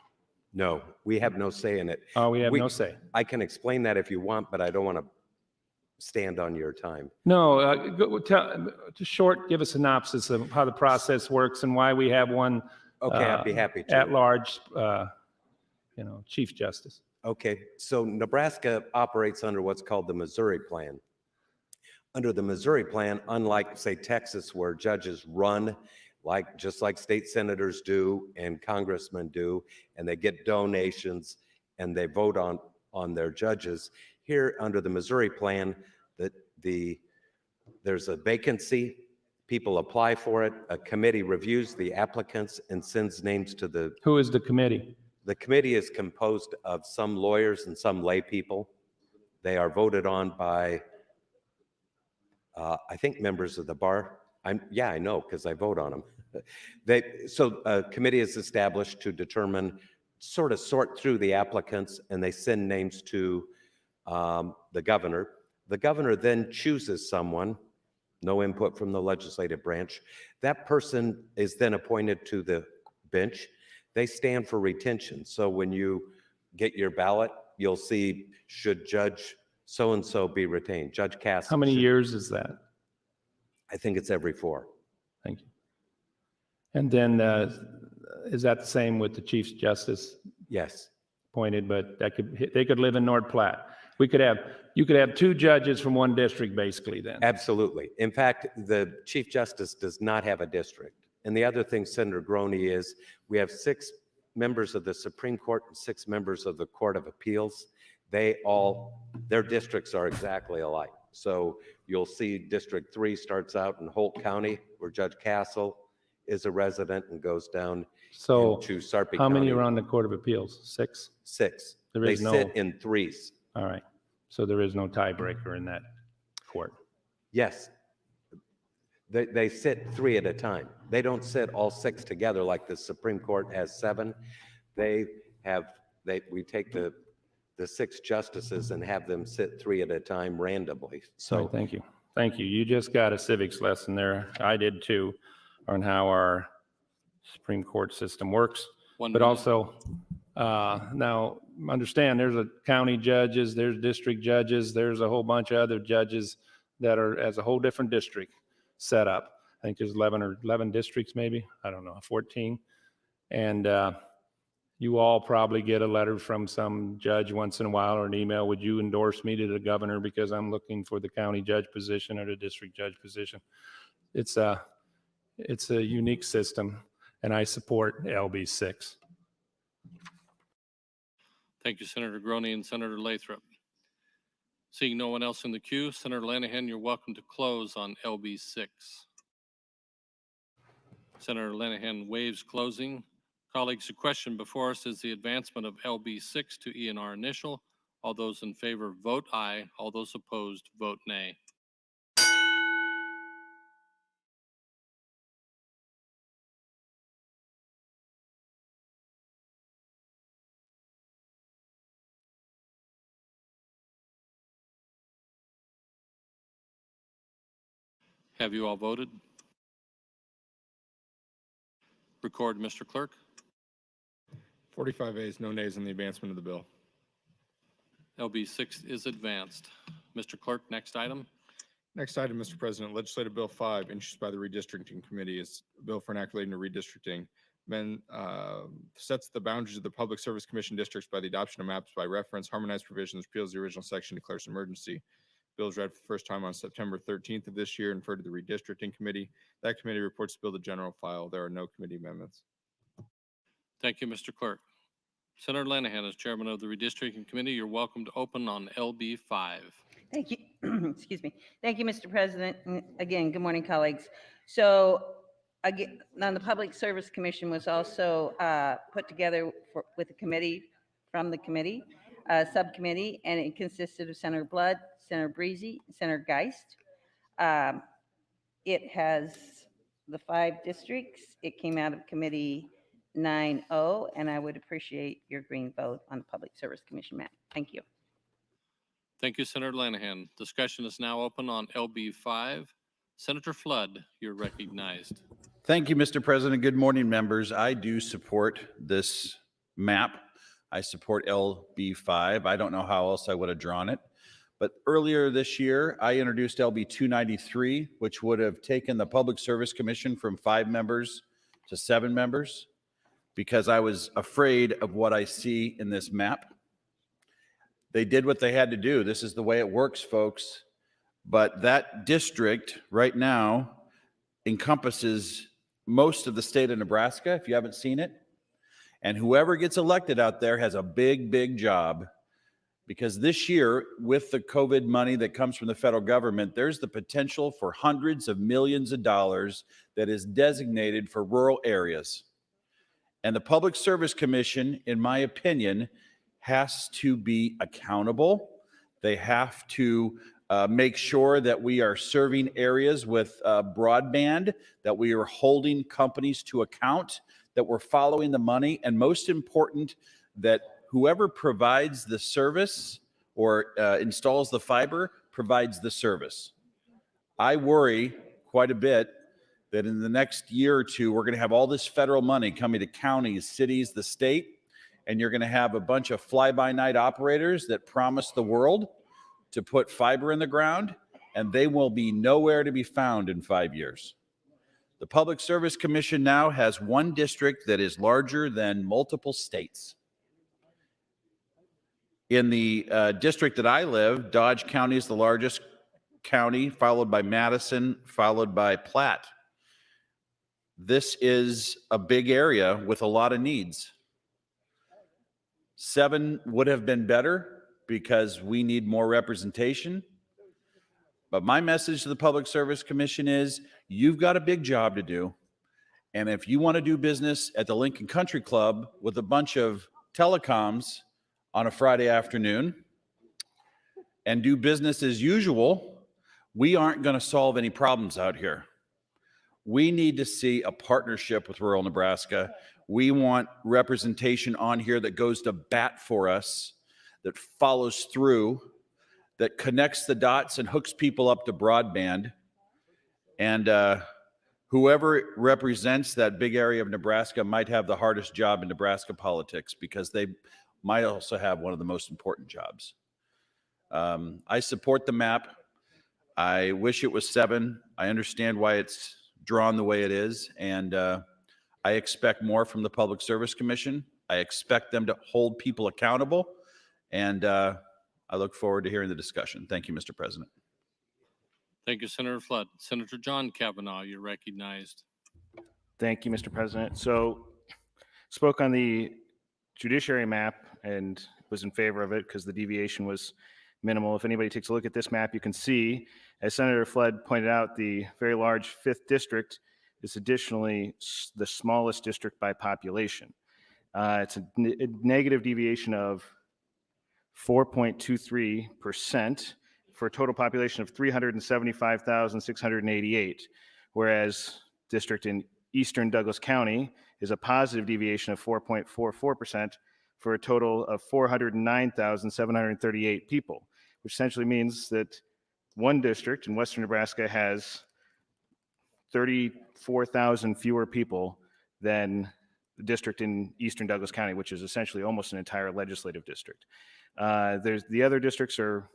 C: No, we have no say in it.
E: Oh, we have no say.
C: I can explain that if you want, but I don't want to stand on your time.
E: No, just short, give a synopsis of how the process works and why we have one
C: Okay, I'd be happy to.
E: at-large, Chief Justice.
C: Okay, so Nebraska operates under what's called the Missouri Plan. Under the Missouri Plan, unlike, say, Texas, where judges run just like state senators do and congressmen do, and they get donations and they vote on their judges. Here, under the Missouri Plan, there's a vacancy. People apply for it. A committee reviews the applicants and sends names to the.
E: Who is the committee?
C: The committee is composed of some lawyers and some lay people. They are voted on by, I think, members of the bar. I know because I vote on them. So a committee is established to determine, sort through the applicants, and they send names to the governor. The governor then chooses someone, no input from the legislative branch. That person is then appointed to the bench. They stand for retention. So when you get your ballot, you'll see, should Judge so-and-so be retained? Judge Castle.
E: How many years is that?
C: I think it's every 4.
E: Thank you. And then is that the same with the Chief Justice
C: Yes.
E: appointed, but they could live in North Platte? You could have 2 judges from one district basically then.
C: Absolutely. In fact, the Chief Justice does not have a district. And the other thing, Senator Groney, is we have 6 members of the Supreme Court and 6 members of the Court of Appeals. Their districts are exactly alike. So you'll see District 3 starts out in Holt County, where Judge Castle is a resident and goes down to Sarpy County.
E: How many are on the Court of Appeals? 6?
C: 6. They sit in 3s.
E: All right. So there is no tiebreaker in that court.
C: Yes. They sit 3 at a time. They don't sit all 6 together like the Supreme Court has 7. We take the 6 justices and have them sit 3 at a time randomly. So
E: Right, thank you. Thank you. You just got a civics lesson there. I did too, on how our Supreme Court system works. But also, now understand there's a county judges, there's district judges, there's a whole bunch of other judges that are as a whole different district set up. I think there's 11 districts maybe, I don't know, 14. And You all probably get a letter from some judge once in a while or an email. Would you endorse me to the governor because I'm looking for the county judge position or the district judge position? It's a unique system, and I support LB 6.
G: Thank you, Senator Groney and Senator Lathrop. Seeing no one else in the queue, Senator Lanahan, you're welcome to close on LB 6. Senator Lanahan waives closing. Colleagues, the question before us is the advancement of LB 6 to ENR initial. All those in favor vote aye. All those opposed vote nay. Have you all voted? Record, Mr. Clerk.
D: 45 ayes, no nays on the advancement of the bill.
G: LB 6 is advanced. Mr. Clerk, next item.
D: Next item, Mr. President, Legislative Bill 5, introduced by the Redistricting Committee, is a bill for an act relating to redistricting. Sets the boundaries of the Public Service Commission districts by the adoption of maps by reference, harmonized provisions, repeals the original section, declares an emergency. Bill is read for the first time on September 13th of this year and referred to the Redistricting Committee. That committee reports the bill to general file. There are no committee amendments.
G: Thank you, Mr. Clerk. Senator Lanahan, as chairman of the Redistricting Committee, you're welcome to open on LB 5.
K: Thank you. Excuse me. Thank you, Mr. President. And again, good morning, colleagues. So again, now the Public Service Commission was also put together with a committee from the committee, subcommittee, and it consisted of Senator Blood, Senator Breezy, Senator Geist. It has the 5 districts. It came out of Committee 9-0, and I would appreciate your green vote on the Public Service Commission map. Thank you.
G: Thank you, Senator Lanahan. Discussion is now open on LB 5. Senator Flood, you're recognized.
I: Thank you, Mr. President. Good morning, members. I do support this map. I support LB 5. I don't know how else I would have drawn it. But earlier this year, I introduced LB 293, which would have taken the Public Service Commission from 5 members to 7 members, because I was afraid of what I see in this map. They did what they had to do. This is the way it works, folks. But that district right now encompasses most of the state of Nebraska, if you haven't seen it. And whoever gets elected out there has a big, big job, because this year, with the COVID money that comes from the federal government, there's the potential for hundreds of millions of dollars that is designated for rural areas. And the Public Service Commission, in my opinion, has to be accountable. They have to make sure that we are serving areas with broadband, that we are holding companies to account, that we're following the money, and most important, that whoever provides the service or installs the fiber provides the service. I worry quite a bit that in the next year or two, we're going to have all this federal money coming to counties, cities, the state, and you're going to have a bunch of fly-by-night operators that promise the world to put fiber in the ground, and they will be nowhere to be found in 5 years. The Public Service Commission now has one district that is larger than multiple states. In the district that I live, Dodge County is the largest county, followed by Madison, followed by Platte. This is a big area with a lot of needs. 7 would have been better because we need more representation. But my message to the Public Service Commission is, you've got a big job to do. And if you want to do business at the Lincoln Country Club with a bunch of telecoms on a Friday afternoon and do business as usual, we aren't going to solve any problems out here. We need to see a partnership with rural Nebraska. We want representation on here that goes to bat for us, that follows through, that connects the dots and hooks people up to broadband. And whoever represents that big area of Nebraska might have the hardest job in Nebraska politics, because they might also have one of the most important jobs. I support the map. I wish it was 7. I understand why it's drawn the way it is, and I expect more from the Public Service Commission.
M: I expect them to hold people accountable, and I look forward to hearing the discussion. Thank you, Mr. President.
G: Thank you, Senator Flood. Senator John Kavanaugh, you're recognized.
L: Thank you, Mr. President. So spoke on the judiciary map and was in favor of it because the deviation was minimal. If anybody takes a look at this map, you can see, as Senator Flood pointed out, the very large 5th district is additionally the smallest district by population. It's a negative deviation of 4.23% for a total population of 375,688, whereas district in Eastern Douglas County is a positive deviation of 4.44% for a total of 409,738 people, which essentially means that one district in Western Nebraska has 34,000 fewer people than the district in Eastern Douglas County, which is essentially almost an entire legislative district. There's the other districts are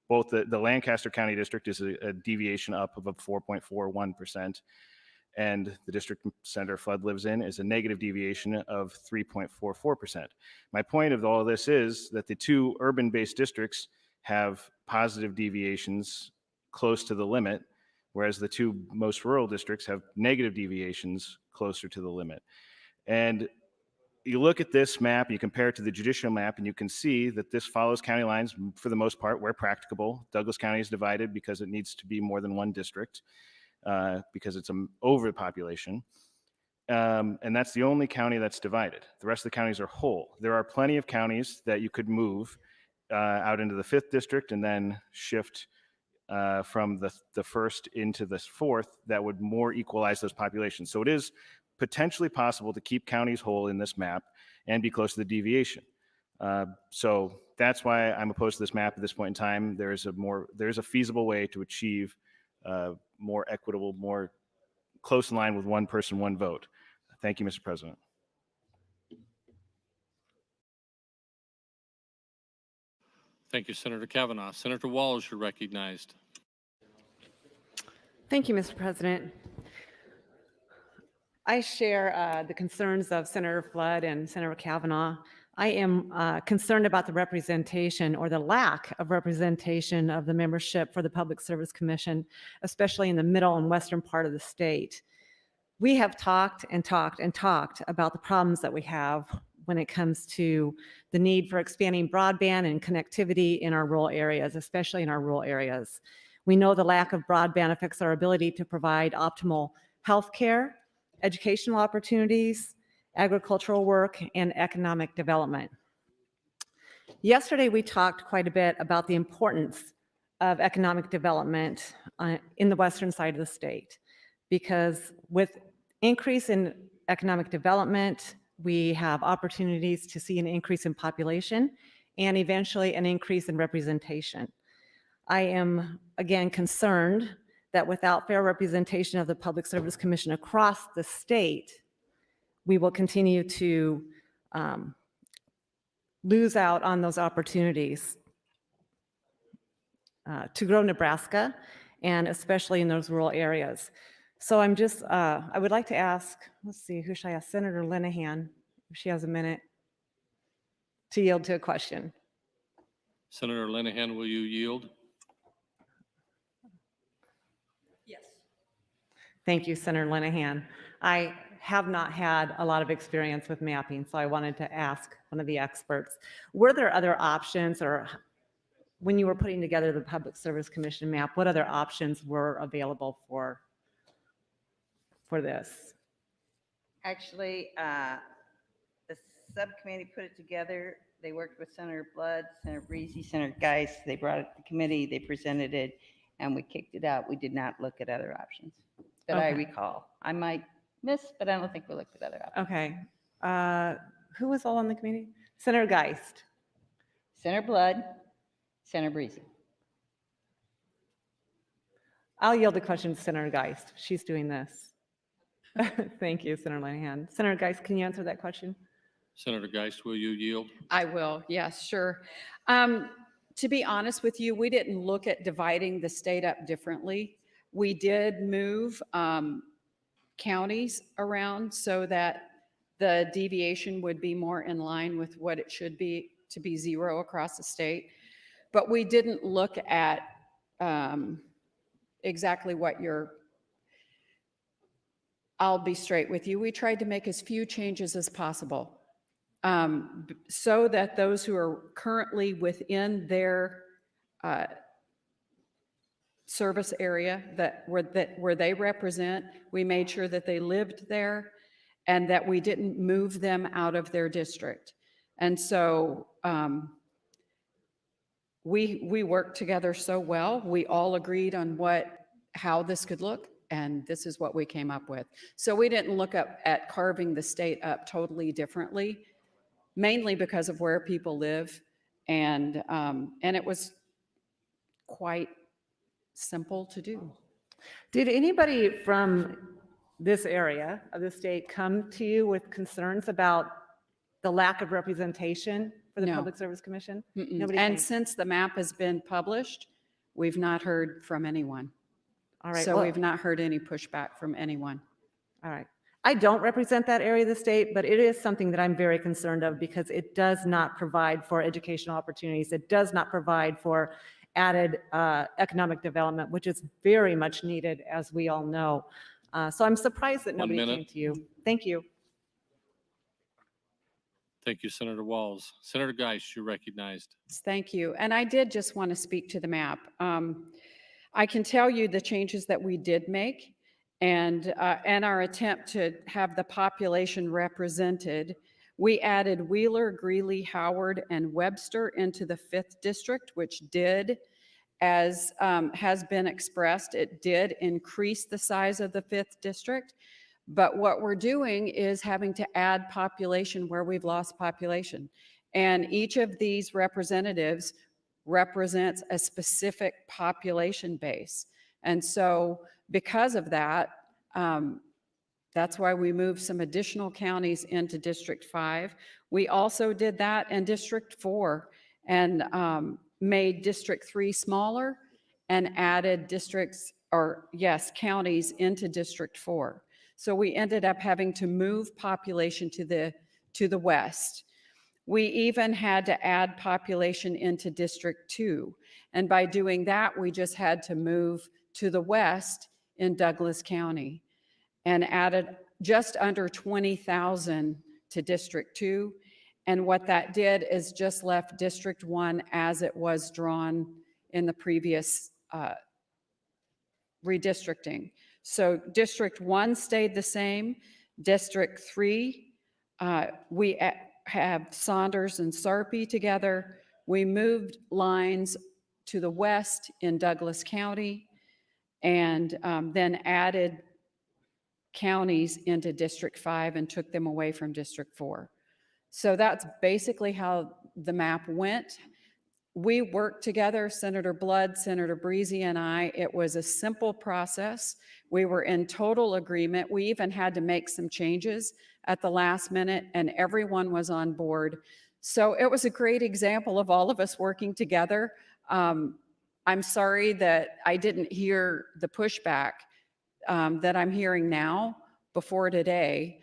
L: both the Lancaster County district is a deviation up of 4.41%, and the district Senator Flood lives in is a negative deviation of 3.44%. My point of all of this is that the two urban-based districts have positive deviations close to the limit, whereas the two most rural districts have negative deviations closer to the limit. And you look at this map, you compare it to the judicial map, and you can see that this follows county lines for the most part where practicable. Douglas County is divided because it needs to be more than one district because it's overpopulation. And that's the only county that's divided. The rest of the counties are whole. There are plenty of counties that you could move out into the 5th district and then shift from the 1st into the 4th that would more equalize those populations. So it is potentially possible to keep counties whole in this map and be close to the deviation. So that's why I'm opposed to this map at this point in time. There's a feasible way to achieve more equitable, more close in line with one person, one vote. Thank you, Mr. President.
G: Thank you, Senator Kavanaugh. Senator Walls, you're recognized.
B: Thank you, Mr. President. I share the concerns of Senator Flood and Senator Kavanaugh. I am concerned about the representation or the lack of representation of the membership for the Public Service Commission, especially in the middle and western part of the state. We have talked and talked and talked about the problems that we have when it comes to the need for expanding broadband and connectivity in our rural areas, especially in our rural areas. We know the lack of broadband affects our ability to provide optimal health care, educational opportunities, agricultural work, and economic development. Yesterday, we talked quite a bit about the importance of economic development in the western side of the state, because with increase in economic development, we have opportunities to see an increase in population and eventually an increase in representation. I am, again, concerned that without fair representation of the Public Service Commission across the state, we will continue to lose out on those opportunities to grow Nebraska, and especially in those rural areas. So I'm just, I would like to ask, let's see, who should I ask? Senator Linehan, if she has a minute to yield to a question.
G: Senator Linehan, will you yield?
B: Yes. Thank you, Senator Linehan. I have not had a lot of experience with mapping, so I wanted to ask one of the experts. Were there other options, or when you were putting together the Public Service Commission map, what other options were available for this?
K: Actually, the subcommittee put it together. They worked with Senator Flood, Senator Breezy, Senator Geist. They brought it to the committee, they presented it, and we kicked it out. We did not look at other options that I recall. I might miss, but I don't think we looked at other options.
B: Okay. Who was all on the committee? Senator Geist.
K: Senator Flood, Senator Breezy.
B: I'll yield the question to Senator Geist. She's doing this. Thank you, Senator Linehan. Senator Geist, can you answer that question?
G: Senator Geist, will you yield?
N: I will, yes, sure. To be honest with you, we didn't look at dividing the state up differently. We did move counties around so that the deviation would be more in line with what it should be to be 0 across the state. But we didn't look at exactly what I'll be straight with you. We tried to make as few changes as possible so that those who are currently within their service area where they represent, we made sure that they lived there and that we didn't move them out of their district. And so we worked together so well. We all agreed on how this could look, and this is what we came up with. So we didn't look at carving the state up totally differently, mainly because of where people live, and it was quite simple to do.
B: Did anybody from this area of the state come to you with concerns about the lack of representation for the
N: No.
B: Public Service Commission?
N: Mm-mm.
B: Nobody
N: And
B: came?
N: since the map has been published, we've not heard from anyone.
B: All right.
N: So
B: well-
N: we've not heard any pushback from anyone.
B: All right. I don't represent that area of the state, but it is something that I'm very concerned of because it does not provide for educational opportunities. It does not provide for added economic development, which is very much needed, as we all know. So I'm surprised that
G: 1
B: nobody
G: minute.
B: came to you. Thank you.
G: Thank you, Senator Walls. Senator Geis, you're recognized.
N: Thank you. And I did just want to speak to the map. I can tell you the changes that we did make and our attempt to have the population represented. We added Wheeler, Greeley, Howard, and Webster into the 5th district, which did, as has been expressed, it did increase the size of the 5th district. But what we're doing is having to add population where we've lost population. And each of these representatives represents a specific population base. And so because of that, that's why we moved some additional counties into District 5. We also did that in District 4 and made District 3 smaller and added counties into District 4. So we ended up having to move population to the west. We even had to add population into District 2. And by doing that, we just had to move to the west in Douglas County and added just under 20,000 to District 2. And what that did is just left District 1 as it was drawn in the previous redistricting. So District 1 stayed the same. District 3, we have Saunders and Sarpy together. We moved lines to the west in Douglas County and then added counties into District 5 and took them away from District 4. So that's basically how the map went. We worked together, Senator Blood, Senator Breezy, and I. It was a simple process. We were in total agreement. We even had to make some changes at the last minute, and everyone was on board. So it was a great example of all of us working together. I'm sorry that I didn't hear the pushback that I'm hearing now before today,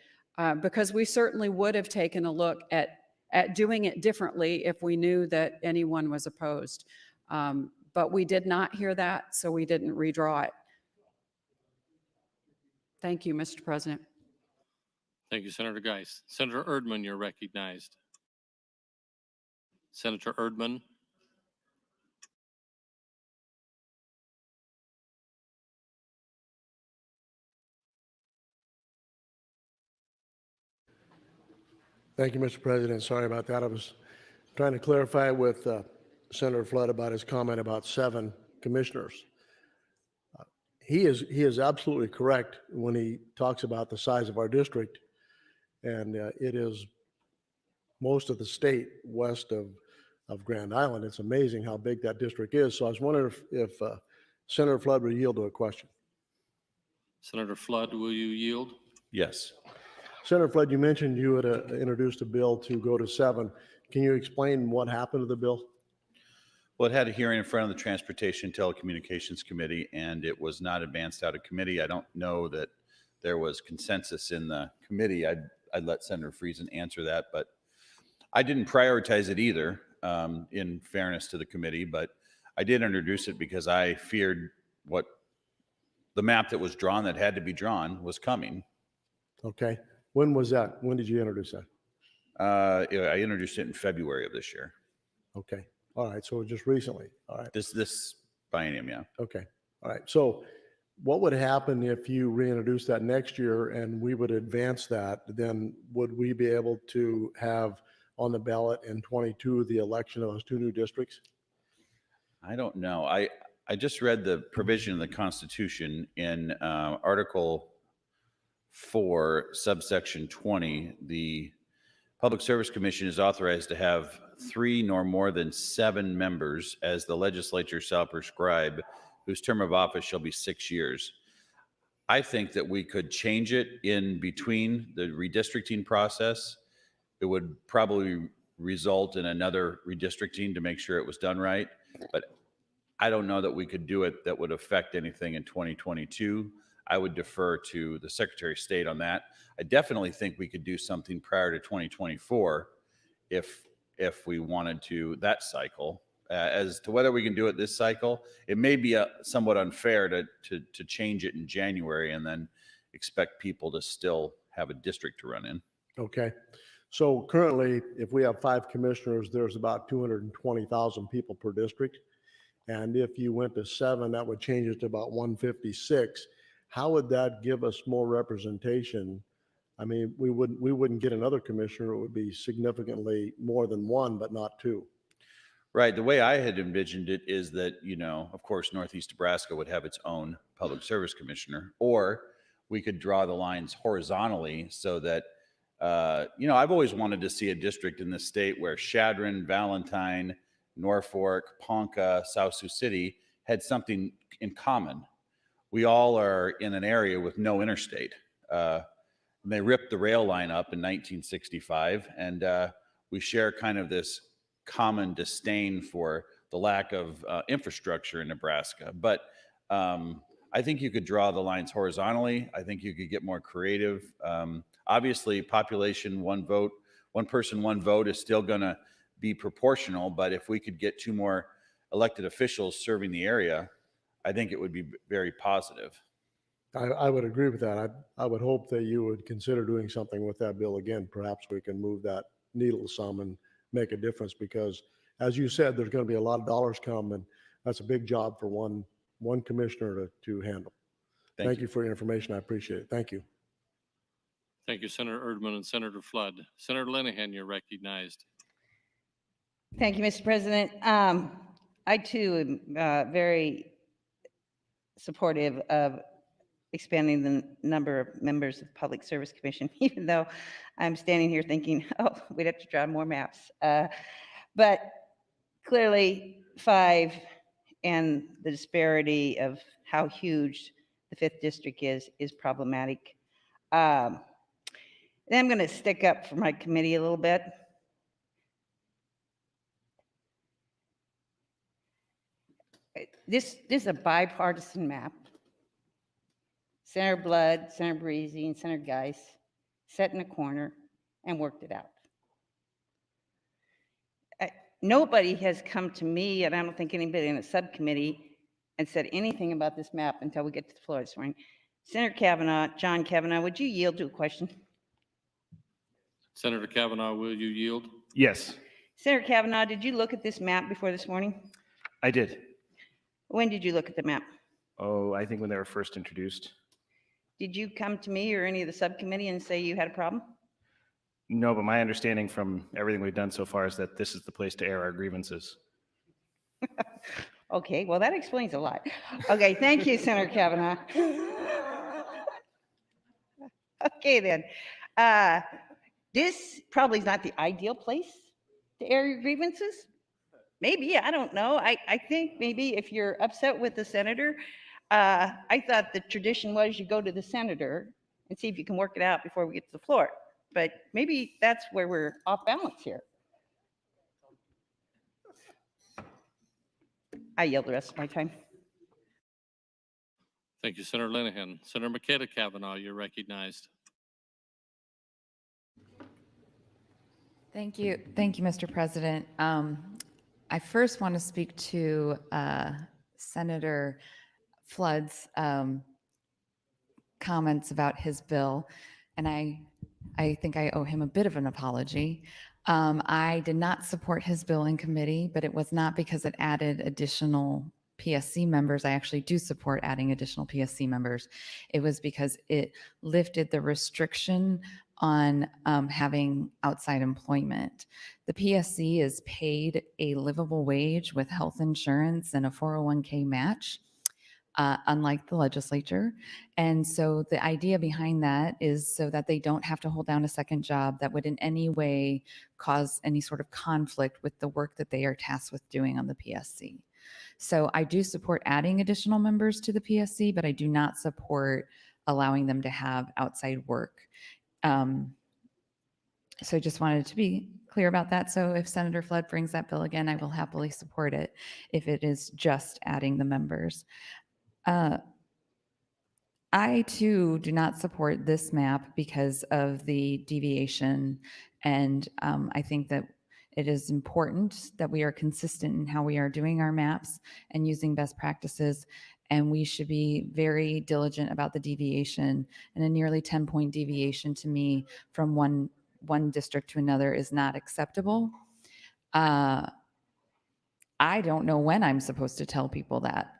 N: because we certainly would have taken a look at doing it differently if we knew that anyone was opposed. But we did not hear that, so we didn't redraw it. Thank you, Mr. President.
G: Thank you, Senator Geis. Senator Erdman, you're recognized. Senator Erdman.
O: Thank you, Mr. President. Sorry about that. I was trying to clarify with Senator Flood about his comment about 7 commissioners. He is absolutely correct when he talks about the size of our district, and it is most of the state west of Grand Island. It's amazing how big that district is. So I was wondering if Senator Flood would yield to a question.
G: Senator Flood, will you yield?
M: Yes.
O: Senator Flood, you mentioned you had introduced a bill to go to 7. Can you explain what happened to the bill?
M: Well, it had a hearing in front of the Transportation and Telecommunications Committee, and it was not advanced out of committee. I don't know that there was consensus in the committee. I I'd let Senator Friesen answer that, but I didn't prioritize it either, in fairness to the committee, but I did introduce it because I feared what the map that was drawn, that had to be drawn, was coming.
O: Okay. When was that? When did you introduce that?
M: I introduced it in February of this year.
O: Okay. All right. So just recently. All right.
M: This biennium, yeah.
O: Okay. All right. So what would happen if you reintroduce that next year and we would advance that? Then would we be able to have on the ballot in 22 the election of those two new districts?
M: I don't know. I just read the provision in the Constitution in Article 4, subsection 20. The Public Service Commission is authorized to have 3 nor more than 7 members as the legislature shall prescribe, whose term of office shall be 6 years. I think that we could change it in between the redistricting process. It would probably result in another redistricting to make sure it was done right. But I don't know that we could do it that would affect anything in 2022. I would defer to the Secretary of State on that. I definitely think we could do something prior to 2024 if we wanted to that cycle. As to whether we can do it this cycle, it may be somewhat unfair to change it in January and then expect people to still have a district to run in.
O: Okay. So currently, if we have 5 commissioners, there's about 220,000 people per district. And if you went to 7, that would change it to about 156. How would that give us more representation? I mean, we wouldn't get another commissioner. It would be significantly more than 1, but not 2.
M: Right. The way I had envisioned it is that, of course, Northeast Nebraska would have its own public service commissioner, or we could draw the lines horizontally so that, I've always wanted to see a district in the state where Chadron, Valentine, Norfolk, Ponca, South Sioux City had something in common. We all are in an area with no interstate. They ripped the rail line up in 1965, and we share kind of this common disdain for the lack of infrastructure in Nebraska. But I think you could draw the lines horizontally. I think you could get more creative. Obviously, population, 1 vote, 1 person, 1 vote is still going to be proportional. But if we could get 2 more elected officials serving the area, I think it would be very positive.
O: I would agree with that. I would hope that you would consider doing something with that bill again. Perhaps we can move that needle some and make a difference, because as you said, there's going to be a lot of dollars come, and that's a big job for one commissioner to handle. Thank you for your information. I appreciate it. Thank you.
G: Thank you, Senator Erdman and Senator Flood. Senator Linehan, you're recognized.
K: Thank you, Mr. President. I too am very supportive of expanding the number of members of the Public Service Commission, even though I'm standing here thinking, oh, we'd have to draw more maps. But clearly 5 and the disparity of how huge the 5th district is problematic. Then I'm going to stick up for my committee a little bit. This is a bipartisan map. Senator Blood, Senator Breezy, and Senator Geis sat in a corner and worked it out. Nobody has come to me, and I don't think anybody in the subcommittee, and said anything about this map until we get to the floor this morning. Senator Kavanaugh, John Kavanaugh, would you yield to a question?
G: Senator Kavanaugh, will you yield?
L: Yes,
K: Senator Kavanaugh, did you look at this map before this morning?
L: I did.
K: When did you look at the map?
L: Oh, I think when they were first introduced.
K: Did you come to me or any of the subcommittee and say you had a problem?
L: No, but my understanding from everything we've done so far is that this is the place to air our grievances.
K: Okay, well, that explains a lot. Okay, thank you, Senator Kavanaugh. Okay, then. This probably is not the ideal place to air your grievances. Maybe, I don't know. I think maybe if you're upset with the senator, I thought the tradition was you go to the senator and see if you can work it out before we get to the floor. But maybe that's where we're off balance here. I yield the rest of my time.
G: Thank you, Senator Linehan. Senator Makeda Kavanaugh, you're recognized.
H: Thank you. Thank you, Mr. President. I first want to speak to Senator Flood's comments about his bill, and I think I owe him a bit of an apology. I did not support his bill in committee, but it was not because it added additional PSC members. I actually do support adding additional PSC members. It was because it lifted the restriction on having outside employment. The PSC is paid a livable wage with health insurance and a 401k match, unlike the legislature. And so the idea behind that is so that they don't have to hold down a second job that would in any way cause any sort of conflict with the work that they are tasked with doing on the PSC. So I do support adding additional members to the PSC, but I do not support allowing them to have outside work. So I just wanted to be clear about that. So if Senator Flood brings that bill again, I will happily support it if it is just adding the members. I too do not support this map because of the deviation. And I think that it is important that we are consistent in how we are doing our maps and using best practices. And we should be very diligent about the deviation. And a nearly 10-point deviation to me from one district to another is not acceptable. I don't know when I'm supposed to tell people that.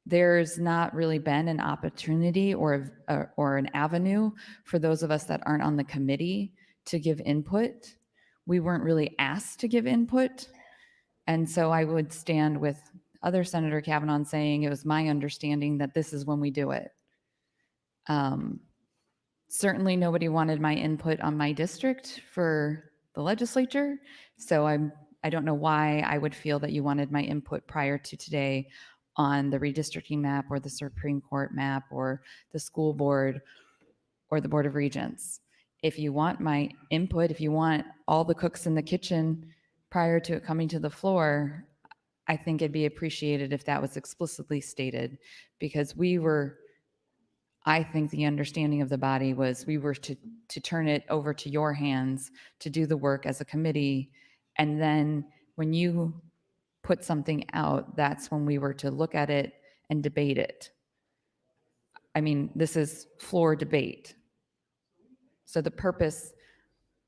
H: There's not really been an opportunity or an avenue for those of us that aren't on the committee to give input. We weren't really asked to give input. And so I would stand with other Senator Kavanaugh saying it was my understanding that this is when we do it. Certainly nobody wanted my input on my district for the legislature. So I don't know why I would feel that you wanted my input prior to today on the redistricting map or the Supreme Court map or the school board or the Board of Regents. If you want my input, if you want all the cooks in the kitchen prior to it coming to the floor, I think it'd be appreciated if that was explicitly stated, because I think the understanding of the body was we were to turn it over to your hands to do the work as a committee. And then when you put something out, that's when we were to look at it and debate it. I mean, this is floor debate. So the purpose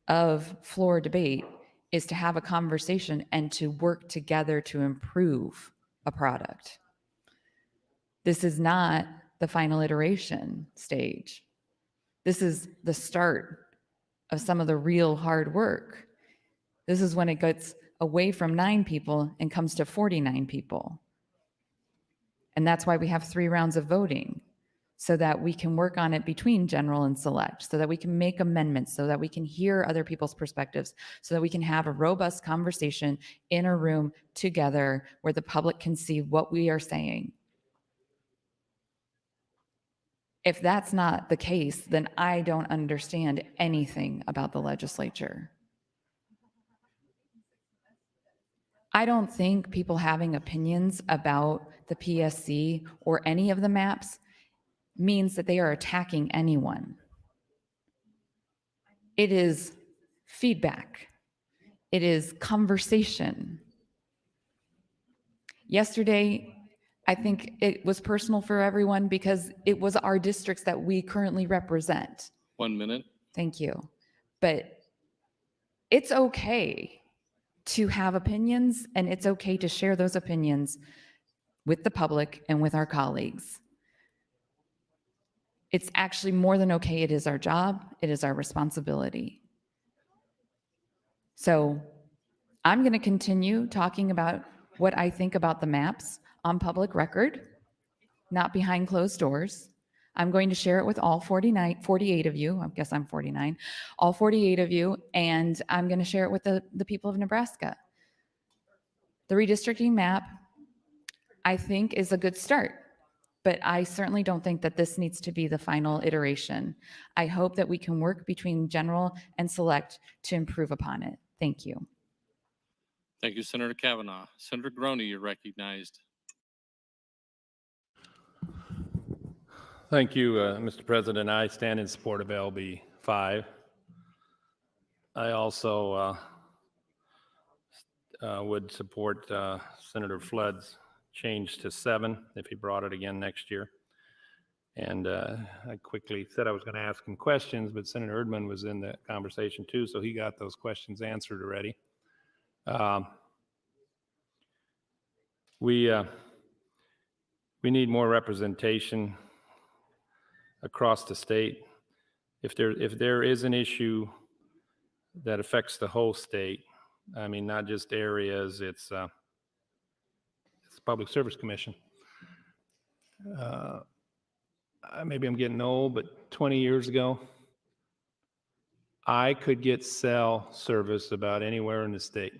H: of floor debate is to have a conversation and to work together to improve a product. This is not the final iteration stage. This is the start of some of the real hard work. This is when it gets away from 9 people and comes to 49 people. And that's why we have 3 rounds of voting, so that we can work on it between general and select, so that we can make amendments, so that we can hear other people's perspectives, so that we can have a robust conversation in a room together where the public can see what we are saying. If that's not the case, then I don't understand anything about the legislature. I don't think people having opinions about the PSC or any of the maps means that they are attacking anyone. It is feedback. It is conversation. Yesterday, I think it was personal for everyone because it was our districts that we currently represent.
G: 1 minute.
H: Thank you. But it's okay to have opinions, and it's okay to share those opinions with the public and with our colleagues. It's actually more than okay. It is our job. It is our responsibility. So I'm going to continue talking about what I think about the maps on public record, not behind closed doors. I'm going to share it with all 48 of you. I guess I'm 49, all 48 of you, and I'm going to share it with the people of Nebraska. The redistricting map, I think, is a good start, but I certainly don't think that this needs to be the final iteration. I hope that we can work between general and select to improve upon it. Thank you.
G: Thank you, Senator Kavanaugh. Senator Groney, you're recognized.
P: Thank you, Mr. President. I stand in support of LB 5.
E: I also would support Senator Flood's change to 7 if he brought it again next year. And I quickly said I was going to ask him questions, but Senator Erdman was in the conversation too, so he got those questions answered already. We need more representation across the state. If there is an issue that affects the whole state, I mean, not just areas, it's Public Service Commission. Maybe I'm getting old, but 20 years ago, I could get cell service about anywhere in the state.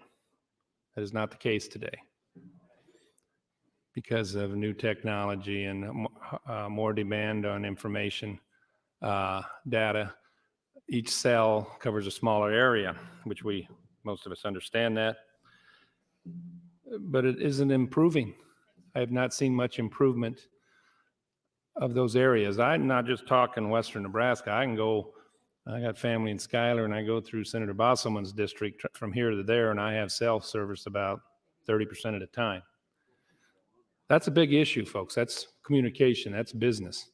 E: That is not the case today because of new technology and more demand on information, data. Each cell covers a smaller area, which most of us understand that, but it isn't improving. I have not seen much improvement of those areas. I'm not just talking Western Nebraska. I got family in Schuyler, and I go through Senator Bosselman's district from here to there, and I have cell service about 30% of the time. That's a big issue, folks. That's communication. That's business.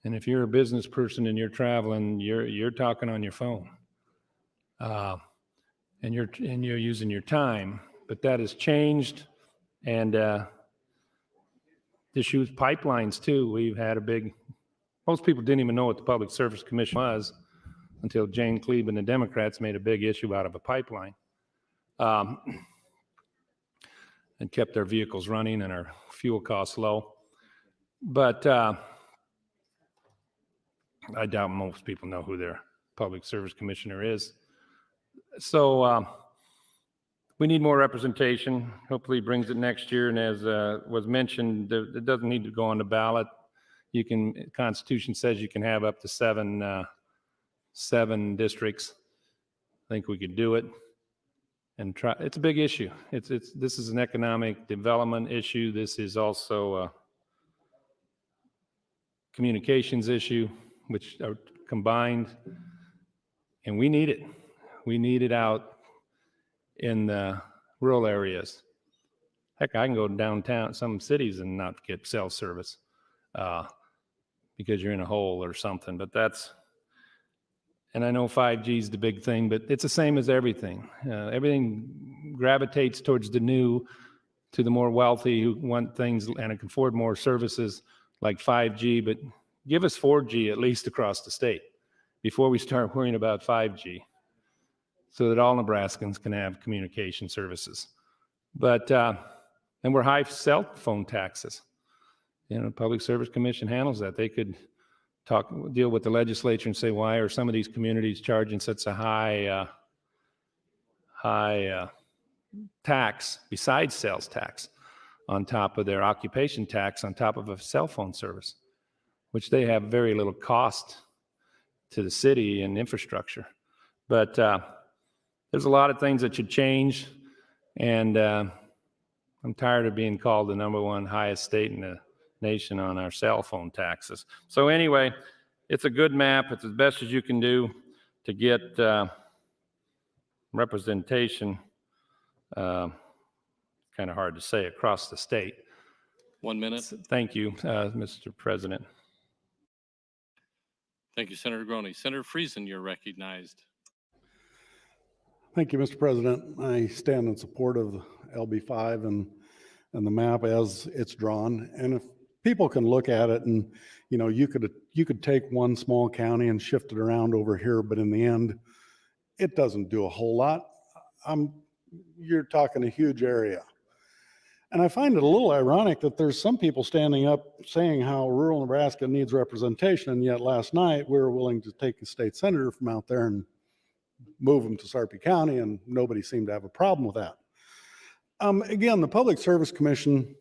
E: And if you're a business person and you're traveling, you're talking on your phone, and you're using your time. But that has changed, and issues pipelines too. We've had most people didn't even know what the Public Service Commission was until Jane Cleve and the Democrats made a big issue out of a pipeline, and kept their vehicles running and our fuel costs low. But I doubt most people know who their Public Service Commissioner is. So we need more representation. Hopefully he brings it next year. And as was mentioned, it doesn't need to go on the ballot. Constitution says you can have up to seven districts. I think we could do it and try. It's a big issue. This is an economic development issue. This is also a communications issue, which are combined, and we need it. We need it out in the rural areas. Heck, I can go downtown, some cities, and not get cell service because you're in a hole or something. But and I know 5G is the big thing, but it's the same as everything. Everything gravitates towards the new, to the more wealthy who want things and can afford more services like 5G, but give us 4G at least across the state before we start worrying about 5G, so that all Nebraskans can have communication services. But, and we're high cell phone taxes. Public Service Commission handles that. They could deal with the legislature and say, why are some of these communities charging such a high tax besides sales tax on top of their occupation tax on top of a cell phone service, which they have very little cost to the city and infrastructure. But there's a lot of things that should change, and I'm tired of being called the #1 highest state in the nation on our cell phone taxes. So anyway, it's a good map. It's as best as you can do to get representation, kind of hard to say, across the state.
G: 1 minute.
E: Thank you, Mr. President.
G: Thank you, Senator Groney. Senator Friesen, you're recognized.
P: Thank you, Mr. President. I stand in support of LB5 and the map as it's drawn. And if people can look at it and, you could take one small county and shift it around over here, but in the end, it doesn't do a whole lot. You're talking a huge area. And I find it a little ironic that there's some people standing up saying how rural Nebraska needs representation, and yet last night we were willing to take a state senator from out there and move them to Sarpy County, and nobody seemed to have a problem with that. Again, the Public Service Commission,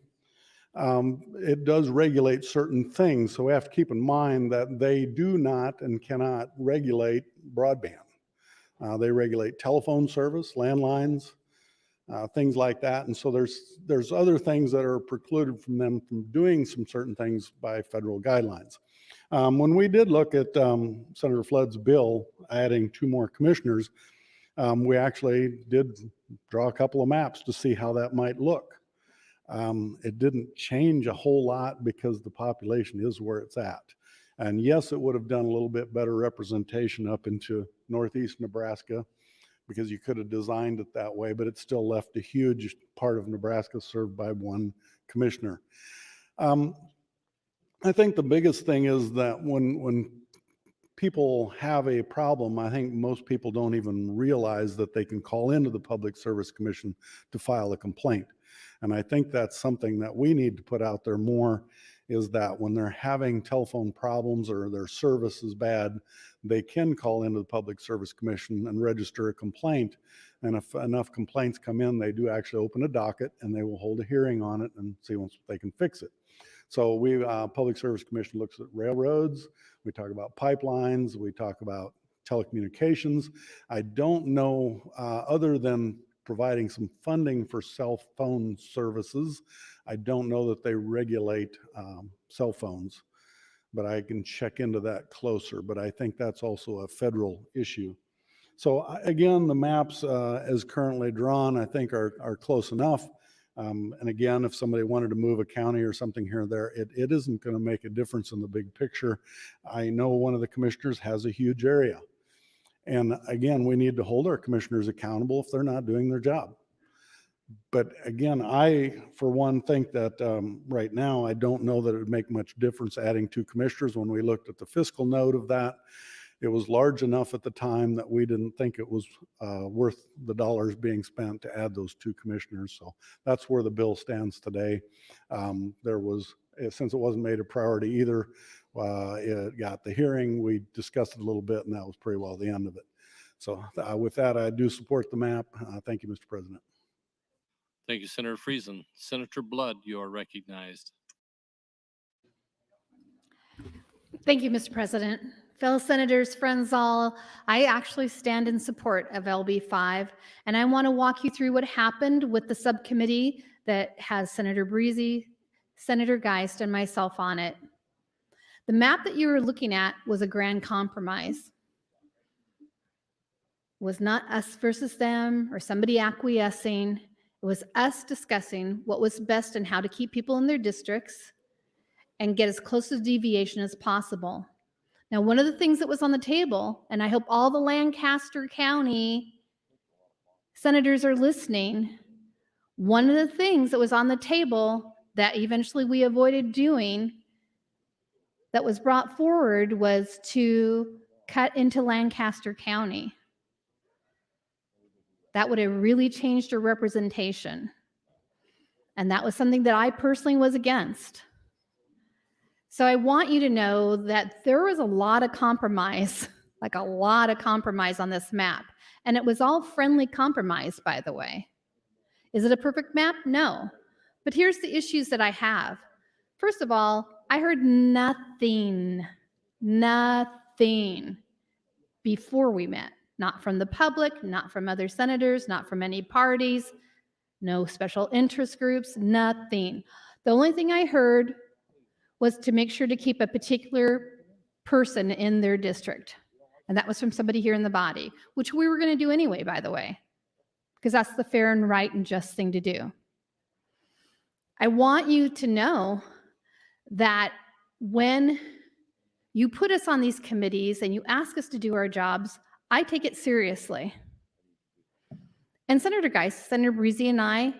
P: it does regulate certain things, so we have to keep in mind that they do not and cannot regulate broadband. They regulate telephone service, landlines, things like that, and so there's other things that are precluded from them from doing some certain things by federal guidelines. When we did look at Senator Flood's bill adding 2 more commissioners, We actually did draw a couple of maps to see how that might look. It didn't change a whole lot because the population is where it's at. And yes, it would have done a little bit better representation up into northeast Nebraska because you could have designed it that way, but it still left a huge part of Nebraska served by one commissioner. I think the biggest thing is that when people have a problem, I think most people don't even realize that they can call into the Public Service Commission to file a complaint. And I think that's something that we need to put out there more, is that when they're having telephone problems or their service is bad, they can call into the Public Service Commission and register a complaint. And if enough complaints come in, they do actually open a docket and they will hold a hearing on it and see once they can fix it. So we, Public Service Commission looks at railroads, we talk about pipelines, we talk about telecommunications. I don't know, other than providing some funding for cell phone services, I don't know that they regulate cell phones, but I can check into that closer. But I think that's also a federal issue. So again, the maps as currently drawn, I think are close enough. And again, if somebody wanted to move a county or something here or there, it isn't going to make a difference in the big picture. I know one of the commissioners has a huge area. And again, we need to hold our commissioners accountable if they're not doing their job. But again, I, for one, think that right now, I don't know that it would make much difference adding 2 commissioners. When we looked at the fiscal note of that, it was large enough at the time that we didn't think it was worth the dollars being spent to add those 2 commissioners. So that's where the bill stands today. There was, since it wasn't made a priority either, it got the hearing, we discussed it a little bit, and that was pretty well the end of it. So with that, I do support the map. Thank you, Mr. President.
G: Thank you, Senator Friesen. Senator Blood, you are recognized.
Q: Thank you, Mr. President. Fellow senators, friends all, I actually stand in support of LB5, and I want to walk you through what happened with the subcommittee that has Senator Breezy, Senator Geist, and myself on it. The map that you were looking at was a grand compromise. It was not us versus them or somebody acquiescing. It was us discussing what was best and how to keep people in their districts and get as close to deviation as possible. Now, one of the things that was on the table, and I hope all the Lancaster County senators are listening, one of the things that was on the table that eventually we avoided doing that was brought forward was to cut into Lancaster County. That would have really changed our representation. And that was something that I personally was against. So I want you to know that there was a lot of compromise, like a lot of compromise on this map. And it was all friendly compromise, by the way. Is it a perfect map? No. But here's the issues that I have. First of all, I heard nothing before we met. Not from the public, not from other senators, not from any parties, no special interest groups, nothing. The only thing I heard was to make sure to keep a particular person in their district. And that was from somebody here in the body, which we were going to do anyway, by the way, because that's the fair and right and just thing to do. I want you to know that when you put us on these committees and you ask us to do our jobs, I take it seriously. And Senator Geist, Senator Breezy, and I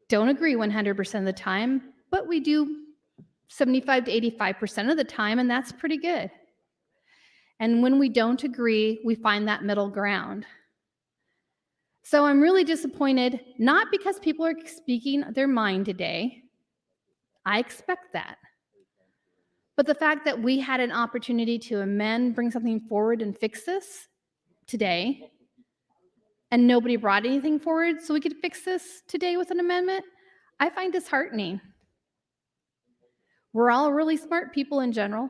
Q: don't agree 100% of the time, but we do 75 to 85% of the time, and that's pretty good. And when we don't agree, we find that middle ground. So I'm really disappointed, not because people are speaking their mind today. I expect that. But the fact that we had an opportunity to amend, bring something forward and fix this today, and nobody brought anything forward so we could fix this today with an amendment, I find disheartening. We're all really smart people in general.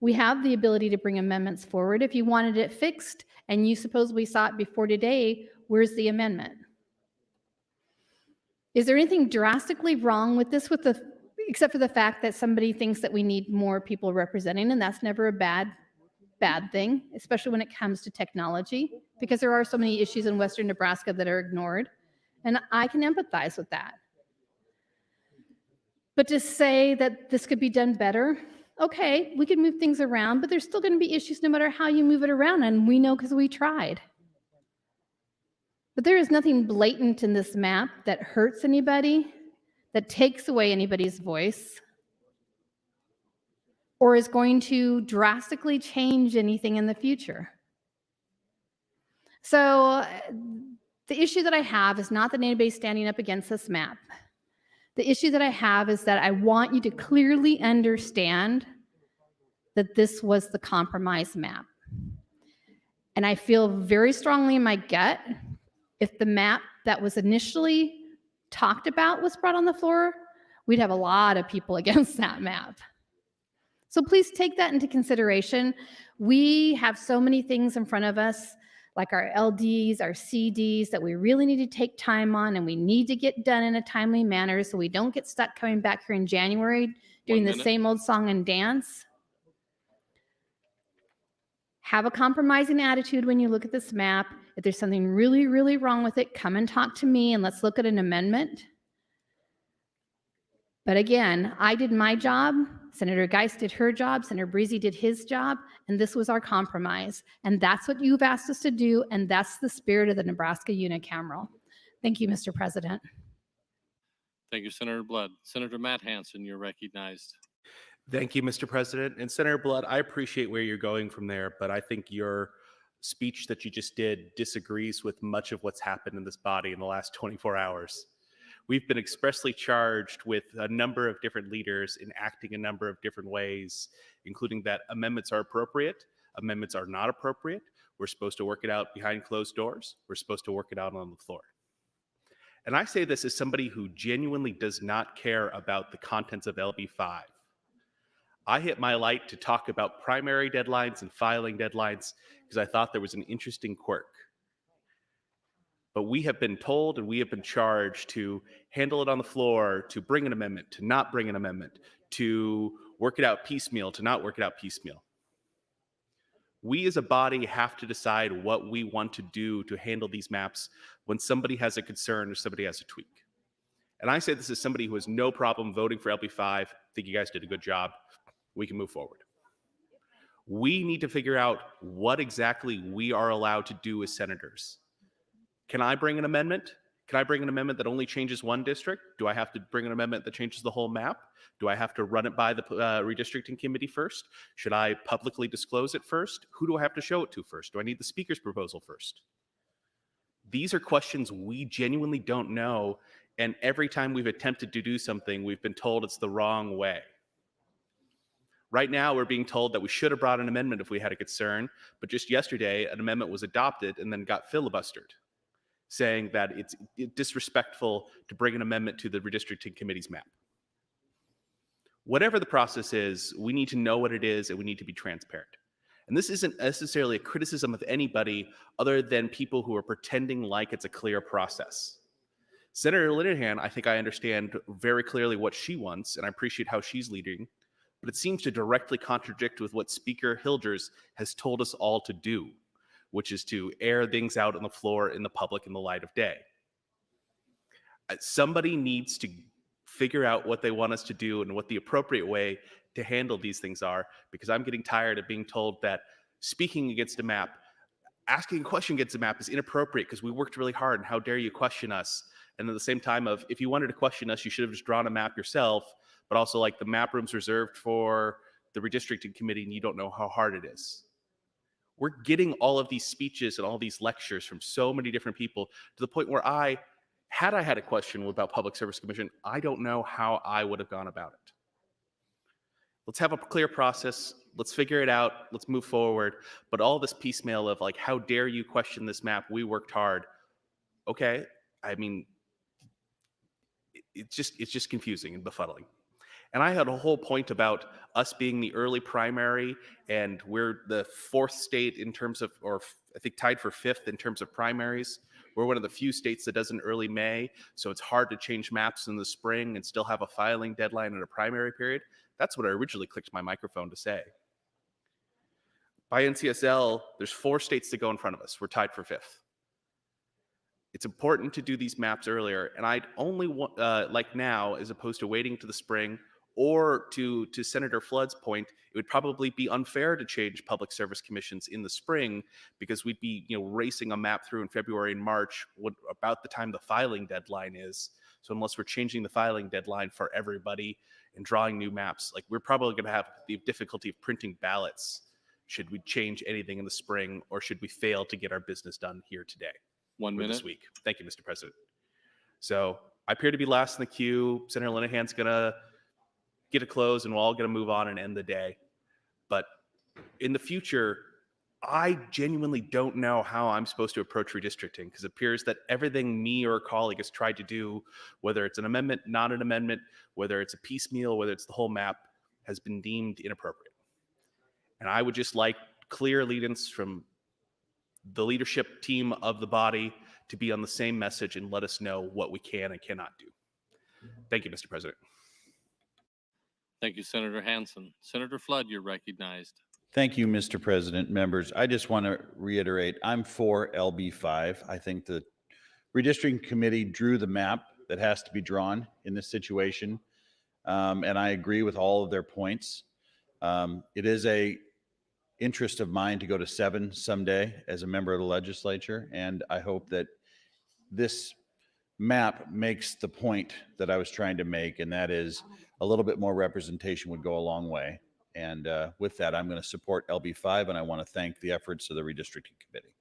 Q: We have the ability to bring amendments forward. If you wanted it fixed and you suppose we saw it before today, where's the amendment? Is there anything drastically wrong with this, except for the fact that somebody thinks that we need more people representing, and that's never a bad thing, especially when it comes to technology. because there are so many issues in Western Nebraska that are ignored. And I can empathize with that. But to say that this could be done better, okay, we could move things around, but there's still going to be issues no matter how you move it around. And we know because we tried. But there is nothing blatant in this map that hurts anybody, that takes away anybody's voice, or is going to drastically change anything in the future. So the issue that I have is not that anybody's standing up against this map. The issue that I have is that I want you to clearly understand that this was the compromise map. And I feel very strongly in my gut, if the map that was initially talked about was brought on the floor, we'd have a lot of people against that map. So please take that into consideration. We have so many things in front of us, like our LDs, our CDs, that we really need to take time on, and we need to get done in a timely manner so we don't get stuck coming back here in January doing the same old song and dance. Have a compromising attitude when you look at this map. If there's something really, really wrong with it, come and talk to me and let's look at an amendment. But again, I did my job, Senator Geist did her job, Senator Breezy did his job, and this was our compromise. And that's what you've asked us to do, and that's the spirit of the Nebraska unicameral. Thank you, Mr. President.
G: Thank you, Senator Blood. Senator Matt Hansen, you're recognized.
R: Thank you, Mr. President. And Senator Blood, I appreciate where you're going from there, but I think your speech that you just did disagrees with much of what's happened in this body in the last 24 hours. We've been expressly charged with a number of different leaders in acting a number of different ways, including that amendments are appropriate, amendments are not appropriate. We're supposed to work it out behind closed doors. We're supposed to work it out on the floor. And I say this as somebody who genuinely does not care about the contents of LB5. I hit my light to talk about primary deadlines and filing deadlines because I thought there was an interesting quirk. But we have been told and we have been charged to handle it on the floor, to bring an amendment, to not bring an amendment, to work it out piecemeal, to not work it out piecemeal. We as a body have to decide what we want to do to handle these maps when somebody has a concern or somebody has a tweak. And I say this as somebody who has no problem voting for LB5. I think you guys did a good job. We can move forward. We need to figure out what exactly we are allowed to do as senators. Can I bring an amendment? Can I bring an amendment that only changes one district? Do I have to bring an amendment that changes the whole map? Do I have to run it by the redistricting committee first? Should I publicly disclose it first? Who do I have to show it to first? Do I need the speaker's proposal first? These are questions we genuinely don't know, and every time we've attempted to do something, we've been told it's the wrong way. Right now, we're being told that we should have brought an amendment if we had a concern, but just yesterday, an amendment was adopted and then got filibustered, saying that it's disrespectful to bring an amendment to the redistricting committee's map. Whatever the process is, we need to know what it is and we need to be transparent. And this isn't necessarily a criticism of anybody other than people who are pretending like it's a clear process. Senator Linehan, I think I understand very clearly what she wants, and I appreciate how she's leading, but it seems to directly contradict with what Speaker Hilgers has told us all to do, which is to air things out on the floor in the public in the light of day. Somebody needs to figure out what they want us to do and what the appropriate way to handle these things are, because I'm getting tired of being told that speaking against a map, asking a question against a map is inappropriate because we worked really hard and how dare you question us. And at the same time of, if you wanted to question us, you should have just drawn a map yourself, but also like the map room's reserved for the redistricting committee and you don't know how hard it is. We're getting all of these speeches and all these lectures from so many different people to the point where had I had a question about Public Service Commission, I don't know how I would have gone about it. Let's have a clear process. Let's figure it out. Let's move forward. But all this piecemeal of like, how dare you question this map? We worked hard. Okay. I mean, it's just confusing and befuddling. And I had a whole point about us being the early primary, and we're the fourth state in terms of, or I think tied for fifth in terms of primaries. We're one of the few states that does in early May, so it's hard to change maps in the spring and still have a filing deadline and a primary period. That's what I originally clicked my microphone to say. By NCSL, there's 4 states to go in front of us. We're tied for 5th. It's important to do these maps earlier, and I'd only want, like now, as opposed to waiting to the spring, or to Senator Flood's point, it would probably be unfair to change public service commissions in the spring because we'd be, racing a map through in February and March, about the time the filing deadline is. So unless we're changing the filing deadline for everybody and drawing new maps, like we're probably going to have the difficulty of printing ballots. Should we change anything in the spring, or should we fail to get our business done here today?
G: 1 minute.
R: This week. Thank you, Mr. President. So I appear to be last in the queue. Senator Linehan's going to get a close, and we're all going to move on and end the day. But in the future, I genuinely don't know how I'm supposed to approach redistricting, because it appears that everything me or a colleague has tried to do, whether it's an amendment, not an amendment, whether it's a piecemeal, whether it's the whole map, has been deemed inappropriate. And I would just like clear allegiance from the leadership team of the body to be on the same message and let us know what we can and cannot do. Thank you, Mr. President.
G: Thank you, Senator Hansen. Senator Flood, you're recognized.
M: Thank you, Mr. President. Members, I just want to reiterate, I'm for LB5. I think the redistricting committee drew the map that has to be drawn in this situation, and I agree with all of their points. It is a interest of mine to go to 7 someday as a member of the legislature, and I hope that this map makes the point that I was trying to make, and that is a little bit more representation would go a long way. And with that, I'm going to support LB5, and I want to thank the efforts of the Redistricting Committee.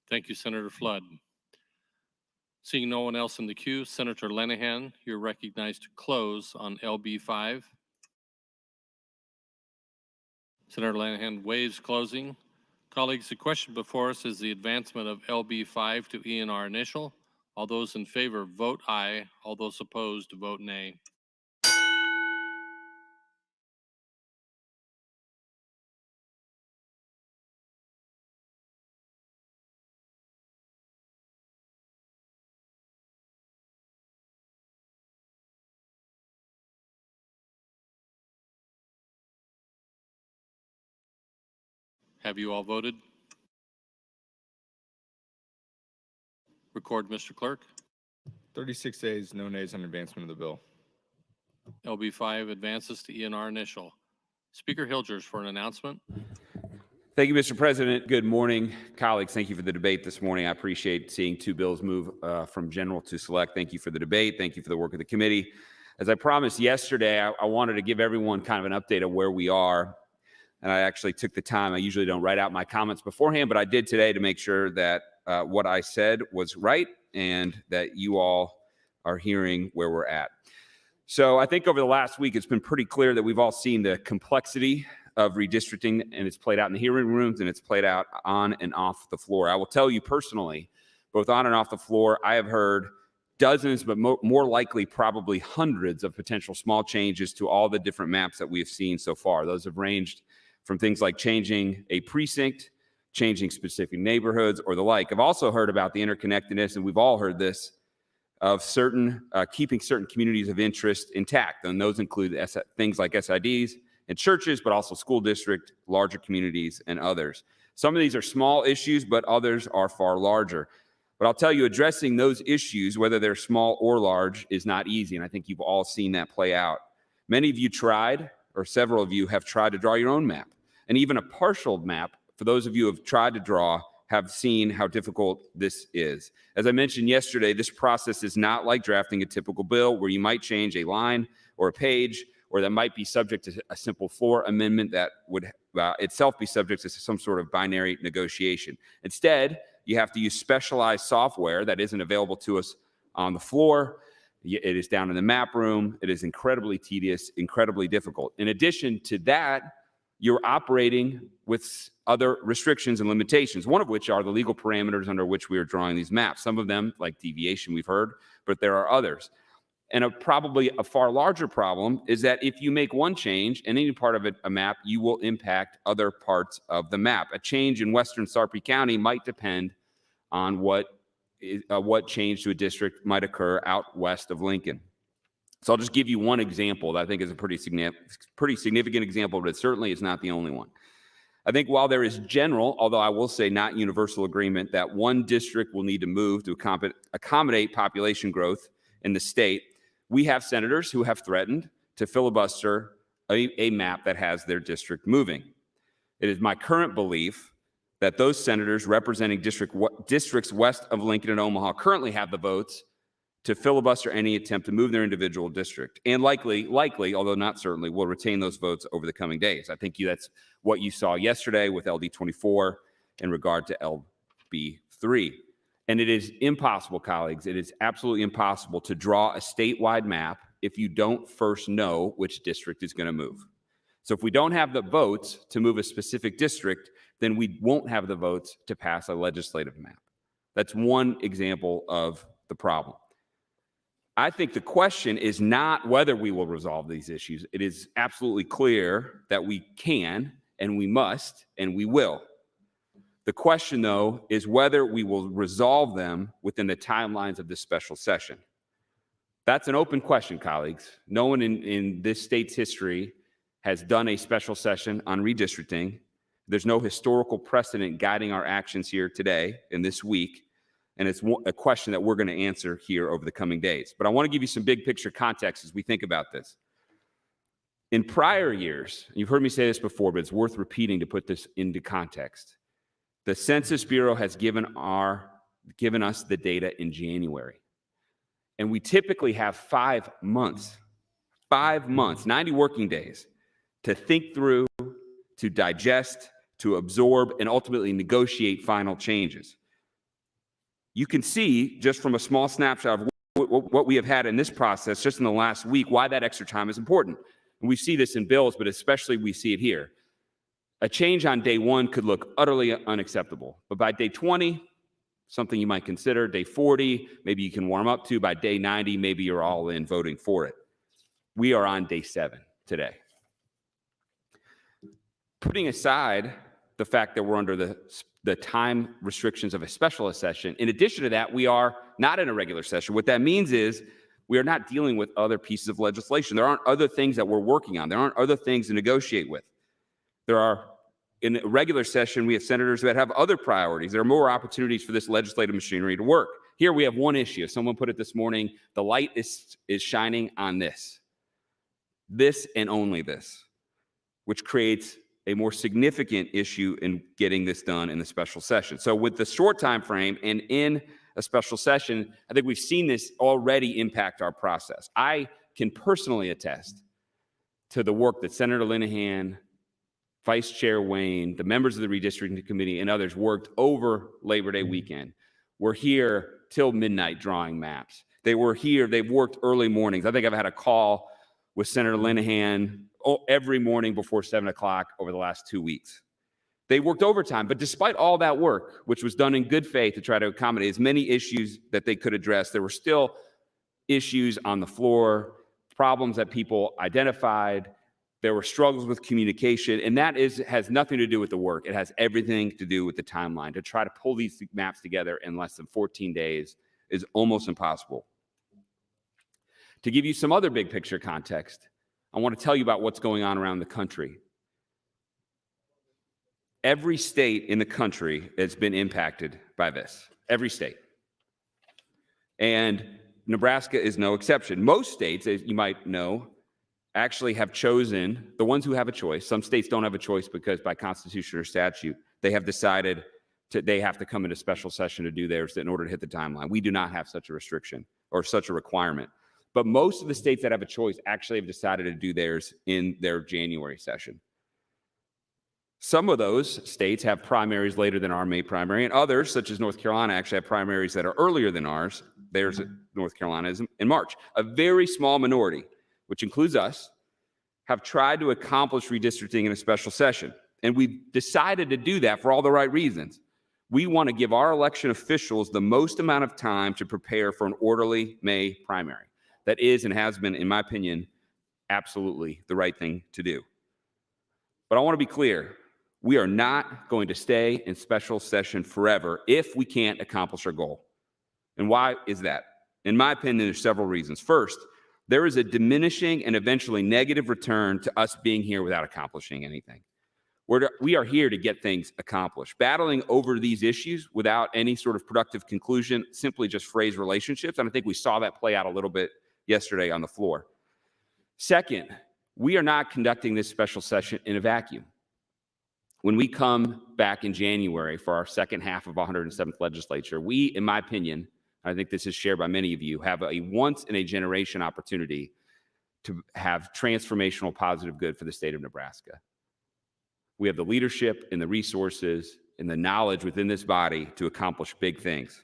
G: Thank you, Senator Flood. Seeing no one else in the queue, Senator Linehan, you're recognized to close on LB5. Senator Linehan waives closing. Colleagues, the question before us is the advancement of LB5 to ENR initial. All those in favor vote aye. All those opposed vote nay. Have you all voted? Record, Mr. Clerk.
D: 36 days, no nays on advancement of the bill.
G: LB5 advances to ENR initial. Speaker Hilgers for an announcement.
A: Thank you, Mr. President. Good morning, colleagues. Thank you for the debate this morning. I appreciate seeing 2 bills move from general to select. Thank you for the debate. Thank you for the work of the committee. As I promised yesterday, I wanted to give everyone kind of an update of where we are. And I actually took the time. I usually don't write out my comments beforehand, but I did today to make sure that what I said was right and that you all are hearing where we're at. So I think over the last week, it's been pretty clear that we've all seen the complexity of redistricting, and it's played out in the hearing rooms, and it's played out on and off the floor. I will tell you personally, both on and off the floor, I have heard dozens, but more likely probably hundreds of potential small changes to all the different maps that we have seen so far. Those have ranged from things like changing a precinct, changing specific neighborhoods, or the like. I've also heard about the interconnectedness, and we've all heard this, of keeping certain communities of interest intact. And those include things like SIDs and churches, but also school district, larger communities, and others. Some of these are small issues, but others are far larger. But I'll tell you, addressing those issues, whether they're small or large, is not easy, and I think you've all seen that play out. Many of you tried, or several of you have tried to draw your own map. And even a partial map, for those of you who have tried to draw, have seen how difficult this is. As I mentioned yesterday, this process is not like drafting a typical bill where you might change a line or a page, or that might be subject to a simple floor amendment that would itself be subject to some sort of binary negotiation. Instead, you have to use specialized software that isn't available to us on the floor. It is down in the map room. It is incredibly tedious, incredibly difficult. In addition to that, you're operating with other restrictions and limitations, one of which are the legal parameters under which we are drawing these maps. Some of them, like deviation, we've heard, but there are others. And probably a far larger problem is that if you make one change in any part of a map, you will impact other parts of the map. A change in Western Sarpy County might depend on what change to a district might occur out west of Lincoln. So I'll just give you one example that I think is a pretty significant example, but it certainly is not the only one. I think while there is general, although I will say not universal agreement, that one district will need to move to accommodate population growth in the state, we have senators who have threatened to filibuster a map that has their district moving. It is my current belief that those senators representing districts west of Lincoln and Omaha currently have the votes to filibuster any attempt to move their individual district, and likely, although not certainly, will retain those votes over the coming days. I think that's what you saw yesterday with LD 24 in regard to LB 3. And it is impossible, colleagues, it is absolutely impossible to draw a statewide map if you don't first know which district is going to move. So if we don't have the votes to move a specific district, then we won't have the votes to pass a legislative map. That's one example of the problem. I think the question is not whether we will resolve these issues. It is absolutely clear that we can, and we must, and we will. The question, though, is whether we will resolve them within the timelines of this special session. That's an open question, colleagues. No one in this state's history has done a special session on redistricting. There's no historical precedent guiding our actions here today in this week. And it's a question that we're going to answer here over the coming days. But I want to give you some big picture context as we think about this. In prior years, you've heard me say this before, but it's worth repeating to put this into context. The Census Bureau has given us the data in January. And we typically have 5 months, 90 working days to think through, to digest, to absorb, and ultimately negotiate final changes. You can see just from a small snapshot of what we have had in this process just in the last week, why that extra time is important. And we see this in bills, but especially we see it here. A change on day 1 could look utterly unacceptable, but by day 20, something you might consider. Day 40, maybe you can warm up to. By day 90, maybe you're all in voting for it. We are on day 7 today. Putting aside the fact that we're under the time restrictions of a special session, in addition to that, we are not in a regular session. What that means is we are not dealing with other pieces of legislation. There aren't other things that we're working on. There aren't other things to negotiate with. There are, in a regular session, we have senators that have other priorities. There are more opportunities for this legislative machinery to work. Here we have one issue. Someone put it this morning, the light is shining on this and only this, which creates a more significant issue in getting this done in the special session. So with the short time frame and in a special session, I think we've seen this already impact our process. I can personally attest to the work that Senator Linehan, Vice Chair Wayne, the members of the Redistricting Committee, and others worked over Labor Day weekend. We're here till midnight drawing maps. They were here, they've worked early mornings. I think I've had a call with Senator Linehan every morning before 7 o'clock over the last 2 weeks. They worked overtime, but despite all that work, which was done in good faith to try to accommodate as many issues that they could address, there were still issues on the floor, problems that people identified. There were struggles with communication, and that has nothing to do with the work. It has everything to do with the timeline. To try to pull these maps together in less than 14 days is almost impossible. To give you some other big picture context, I want to tell you about what's going on around the country. Every state in the country has been impacted by this. Every state. And Nebraska is no exception. Most states, as you might know, actually have chosen, the ones who have a choice, some states don't have a choice because by constitution or statute, they have decided they have to come into special session to do theirs in order to hit the timeline. We do not have such a restriction or such a requirement. But most of the states that have a choice actually have decided to do theirs in their January session. Some of those states have primaries later than our May primary, and others, such as North Carolina, actually have primaries that are earlier than ours. Theirs, North Carolina, is in March. A very small minority, which includes us, have tried to accomplish redistricting in a special session. And we've decided to do that for all the right reasons. We want to give our election officials the most amount of time to prepare for an orderly May primary. That is and has been, in my opinion, absolutely the right thing to do. But I want to be clear. We are not going to stay in special session forever if we can't accomplish our goal. And why is that? In my opinion, there's several reasons. First, there is a diminishing and eventually negative return to us being here without accomplishing anything. We are here to get things accomplished. Battling over these issues without any sort of productive conclusion simply just frays relationships, and I think we saw that play out a little bit yesterday on the floor. Second, we are not conducting this special session in a vacuum. When we come back in January for our second half of 107th legislature, we, in my opinion, I think this is shared by many of you, have a once-in-a-generation opportunity to have transformational positive good for the state of Nebraska. We have the leadership and the resources and the knowledge within this body to accomplish big things.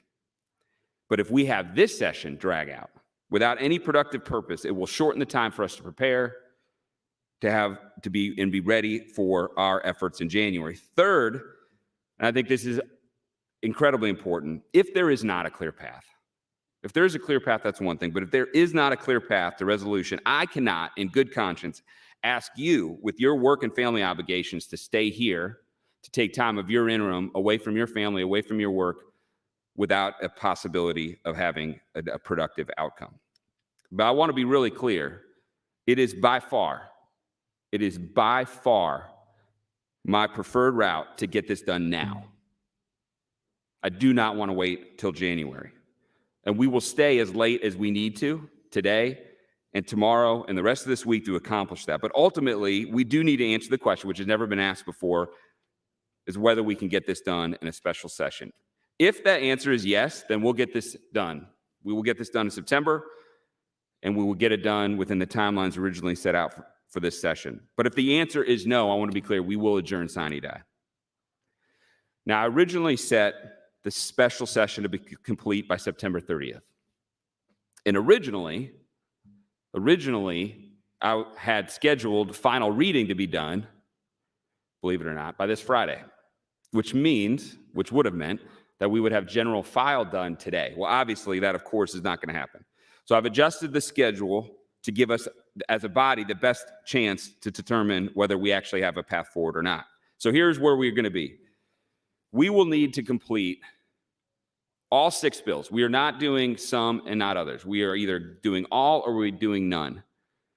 A: But if we have this session drag out without any productive purpose, it will shorten the time for us to prepare, to be ready for our efforts in January. Third, and I think this is incredibly important, if there is not a clear path. If there is a clear path, that's one thing. But if there is not a clear path to resolution, I cannot, in good conscience, ask you, with your work and family obligations, to stay here, to take time of your interim away from your family, away from your work, without a possibility of having a productive outcome. But I want to be really clear. It is by far my preferred route to get this done now. I do not want to wait till January. And we will stay as late as we need to today and tomorrow and the rest of this week to accomplish that. But ultimately, we do need to answer the question, which has never been asked before, is whether we can get this done in a special session. If that answer is yes, then we'll get this done. We will get this done in September, and we will get it done within the timelines originally set out for this session. But if the answer is no, I want to be clear, we will adjourn sine die. Now, I originally set the special session to be complete by September 30th. And originally, I had scheduled final reading to be done, believe it or not, by this Friday, which would have meant that we would have general file done today. Well, obviously, that, of course, is not going to happen. So I've adjusted the schedule to give us, as a body, the best chance to determine whether we actually have a path forward or not. So here's where we're going to be. We will need to complete all 6 bills. We are not doing some and not others. We are either doing all or we're doing none.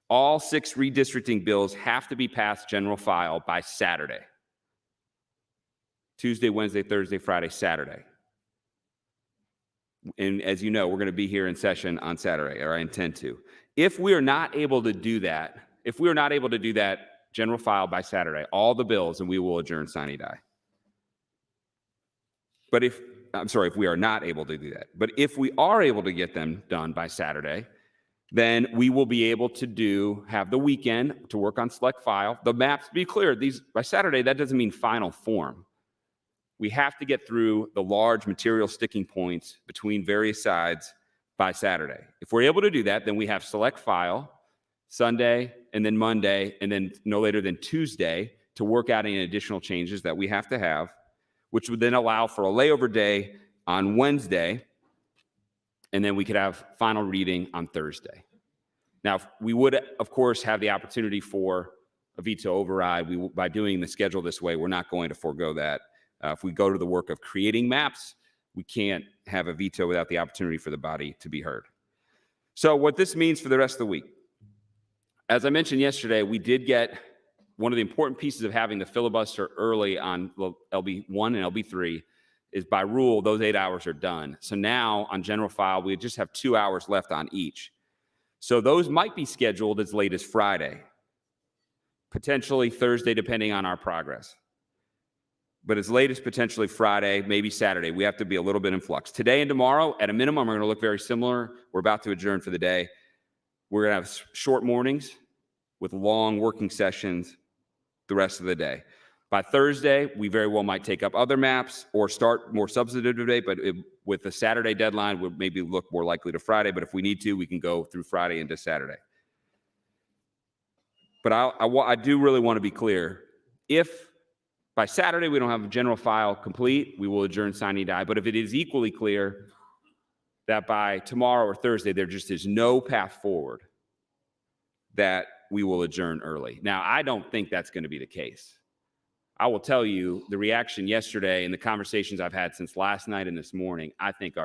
A: All 6 redistricting bills have to be passed general file by Saturday. Tuesday, Wednesday, Thursday, Friday, Saturday. And as you know, we're going to be here in session on Saturday, or I intend to. If we are not able to do that, general file by Saturday, all the bills, and we will adjourn sine die. But if we are not able to do that. But if we are able to get them done by Saturday, then we will be able to have the weekend to work on select file. The maps, to be clear, by Saturday, that doesn't mean final form. We have to get through the large material sticking points between various sides by Saturday. If we're able to do that, then we have select file Sunday and then Monday and then no later than Tuesday to work out any additional changes that we have to have, which would then allow for a layover day on Wednesday, and then we could have final reading on Thursday. Now, we would, of course, have the opportunity for a veto override. By doing the schedule this way, we're not going to forego that. If we go to the work of creating maps, we can't have a veto without the opportunity for the body to be heard. So what this means for the rest of the week. As I mentioned yesterday, we did get one of the important pieces of having the filibuster early on LB1 and LB3 is by rule, those 8 hours are done. So now on general file, we just have 2 hours left on each. So those might be scheduled as late as Friday, potentially Thursday, depending on our progress. But as late as potentially Friday, maybe Saturday. We have to be a little bit in flux. Today and tomorrow, at a minimum, are going to look very similar. We're about to adjourn for the day. We're going to have short mornings with long working sessions the rest of the day. By Thursday, we very well might take up other maps or start more substantive today, but with the Saturday deadline, we'll maybe look more likely to Friday. But if we need to, we can go through Friday into Saturday. But I do really want to be clear. If by Saturday we don't have a general file complete, we will adjourn sine die. But if it is equally clear that by tomorrow or Thursday there just is no path forward, that we will adjourn early. Now, I don't think that's going to be the case. I will tell you the reaction yesterday and the conversations I've had since last night and this morning, I think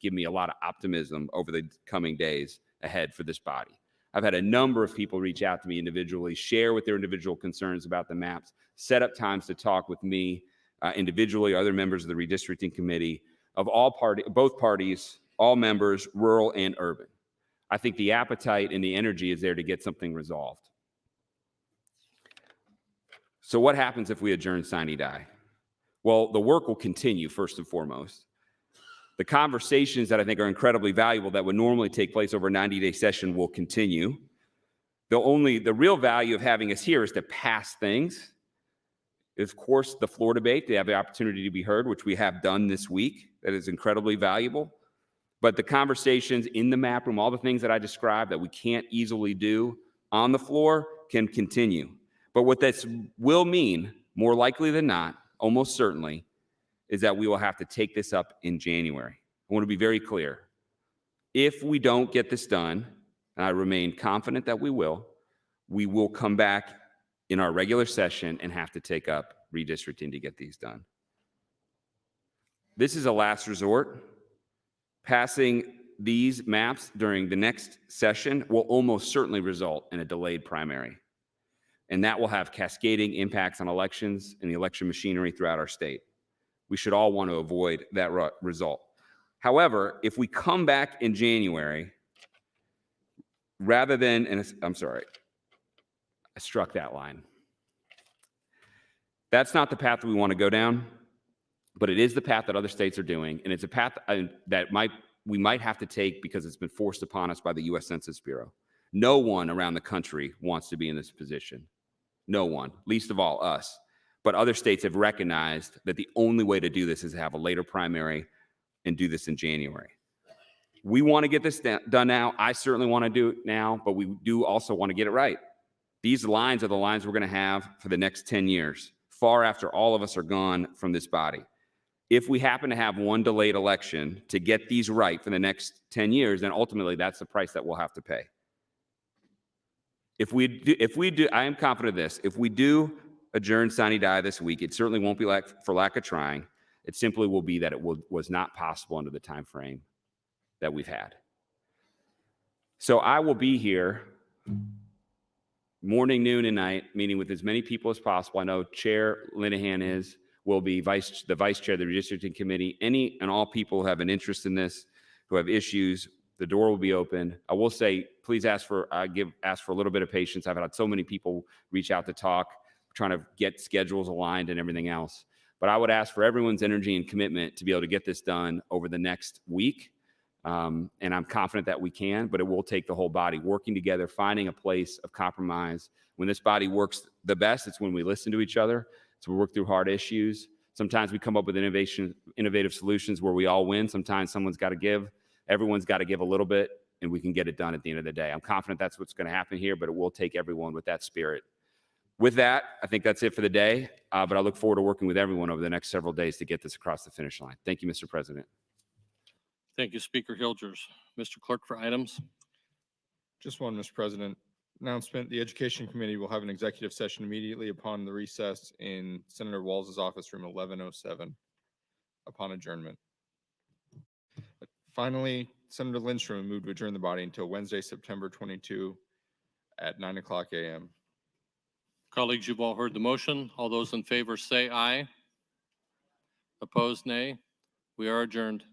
A: give me a lot of optimism over the coming days ahead for this body. I've had a number of people reach out to me individually, share with their individual concerns about the maps, set up times to talk with me individually, other members of the redistricting committee of both parties, all members, rural and urban. I think the appetite and the energy is there to get something resolved. So what happens if we adjourn sine die? Well, the work will continue first and foremost. The conversations that I think are incredibly valuable that would normally take place over a 90-day session will continue. The real value of having us here is to pass things. Of course, the floor debate, they have the opportunity to be heard, which we have done this week. That is incredibly valuable. But the conversations in the map room, all the things that I described that we can't easily do on the floor can continue. But what this will mean, more likely than not, almost certainly, is that we will have to take this up in January. I want to be very clear. If we don't get this done, and I remain confident that we will come back in our regular session and have to take up redistricting to get these done. This is a last resort. Passing these maps during the next session will almost certainly result in a delayed primary. And that will have cascading impacts on elections and the election machinery throughout our state. We should all want to avoid that result. However, if we come back in January, rather than, and I'm sorry, I struck that line. That's not the path that we want to go down, but it is the path that other states are doing, and it's a path that we might have to take because it's been forced upon us by the U.S. Census Bureau. No one around the country wants to be in this position. No one, least of all us. But other states have recognized that the only way to do this is to have a later primary and do this in January. We want to get this done now. I certainly want to do it now, but we do also want to get it right. These lines are the lines we're going to have for the next 10 years, far after all of us are gone from this body. If we happen to have one delayed election to get these right for the next 10 years, then ultimately that's the price that we'll have to pay. If we do, I am confident of this. If we do adjourn sine die this week, it certainly won't be for lack of trying. It simply will be that it was not possible under the time frame that we've had. So I will be here morning, noon, and night, meeting with as many people as possible. I know Chair Linehan will be the vice chair of the redistricting committee. Any and all people who have an interest in this, who have issues, the door will be open. I will say, please ask for a little bit of patience. I've had so many people reach out to talk, trying to get schedules aligned and everything else. But I would ask for everyone's energy and commitment to be able to get this done over the next week. And I'm confident that we can, but it will take the whole body working together, finding a place of compromise. When this body works the best, it's when we listen to each other. So we work through hard issues. Sometimes we come up with innovative solutions where we all win. Sometimes someone's got to give. Everyone's got to give a little bit, and we can get it done at the end of the day. I'm confident that's what's going to happen here, but it will take everyone with that spirit. With that, I think that's it for the day, but I look forward to working with everyone over the next several days to get this across the finish line. Thank you, Mr. President.
G: Thank you, Speaker Hilgers. Mr. Clerk, for items.
D: Just one, Mr. President. Announcement, the Education Committee will have an executive session immediately upon the recess in Senator Walz's office, room 1107, upon adjournment. Finally, Senator Lindstrom moved to adjourn the body until Wednesday, September 22 at 9:00 a.m.
G: Colleagues, you've all heard the motion. All those in favor say aye. Opposed, nay. We are adjourned.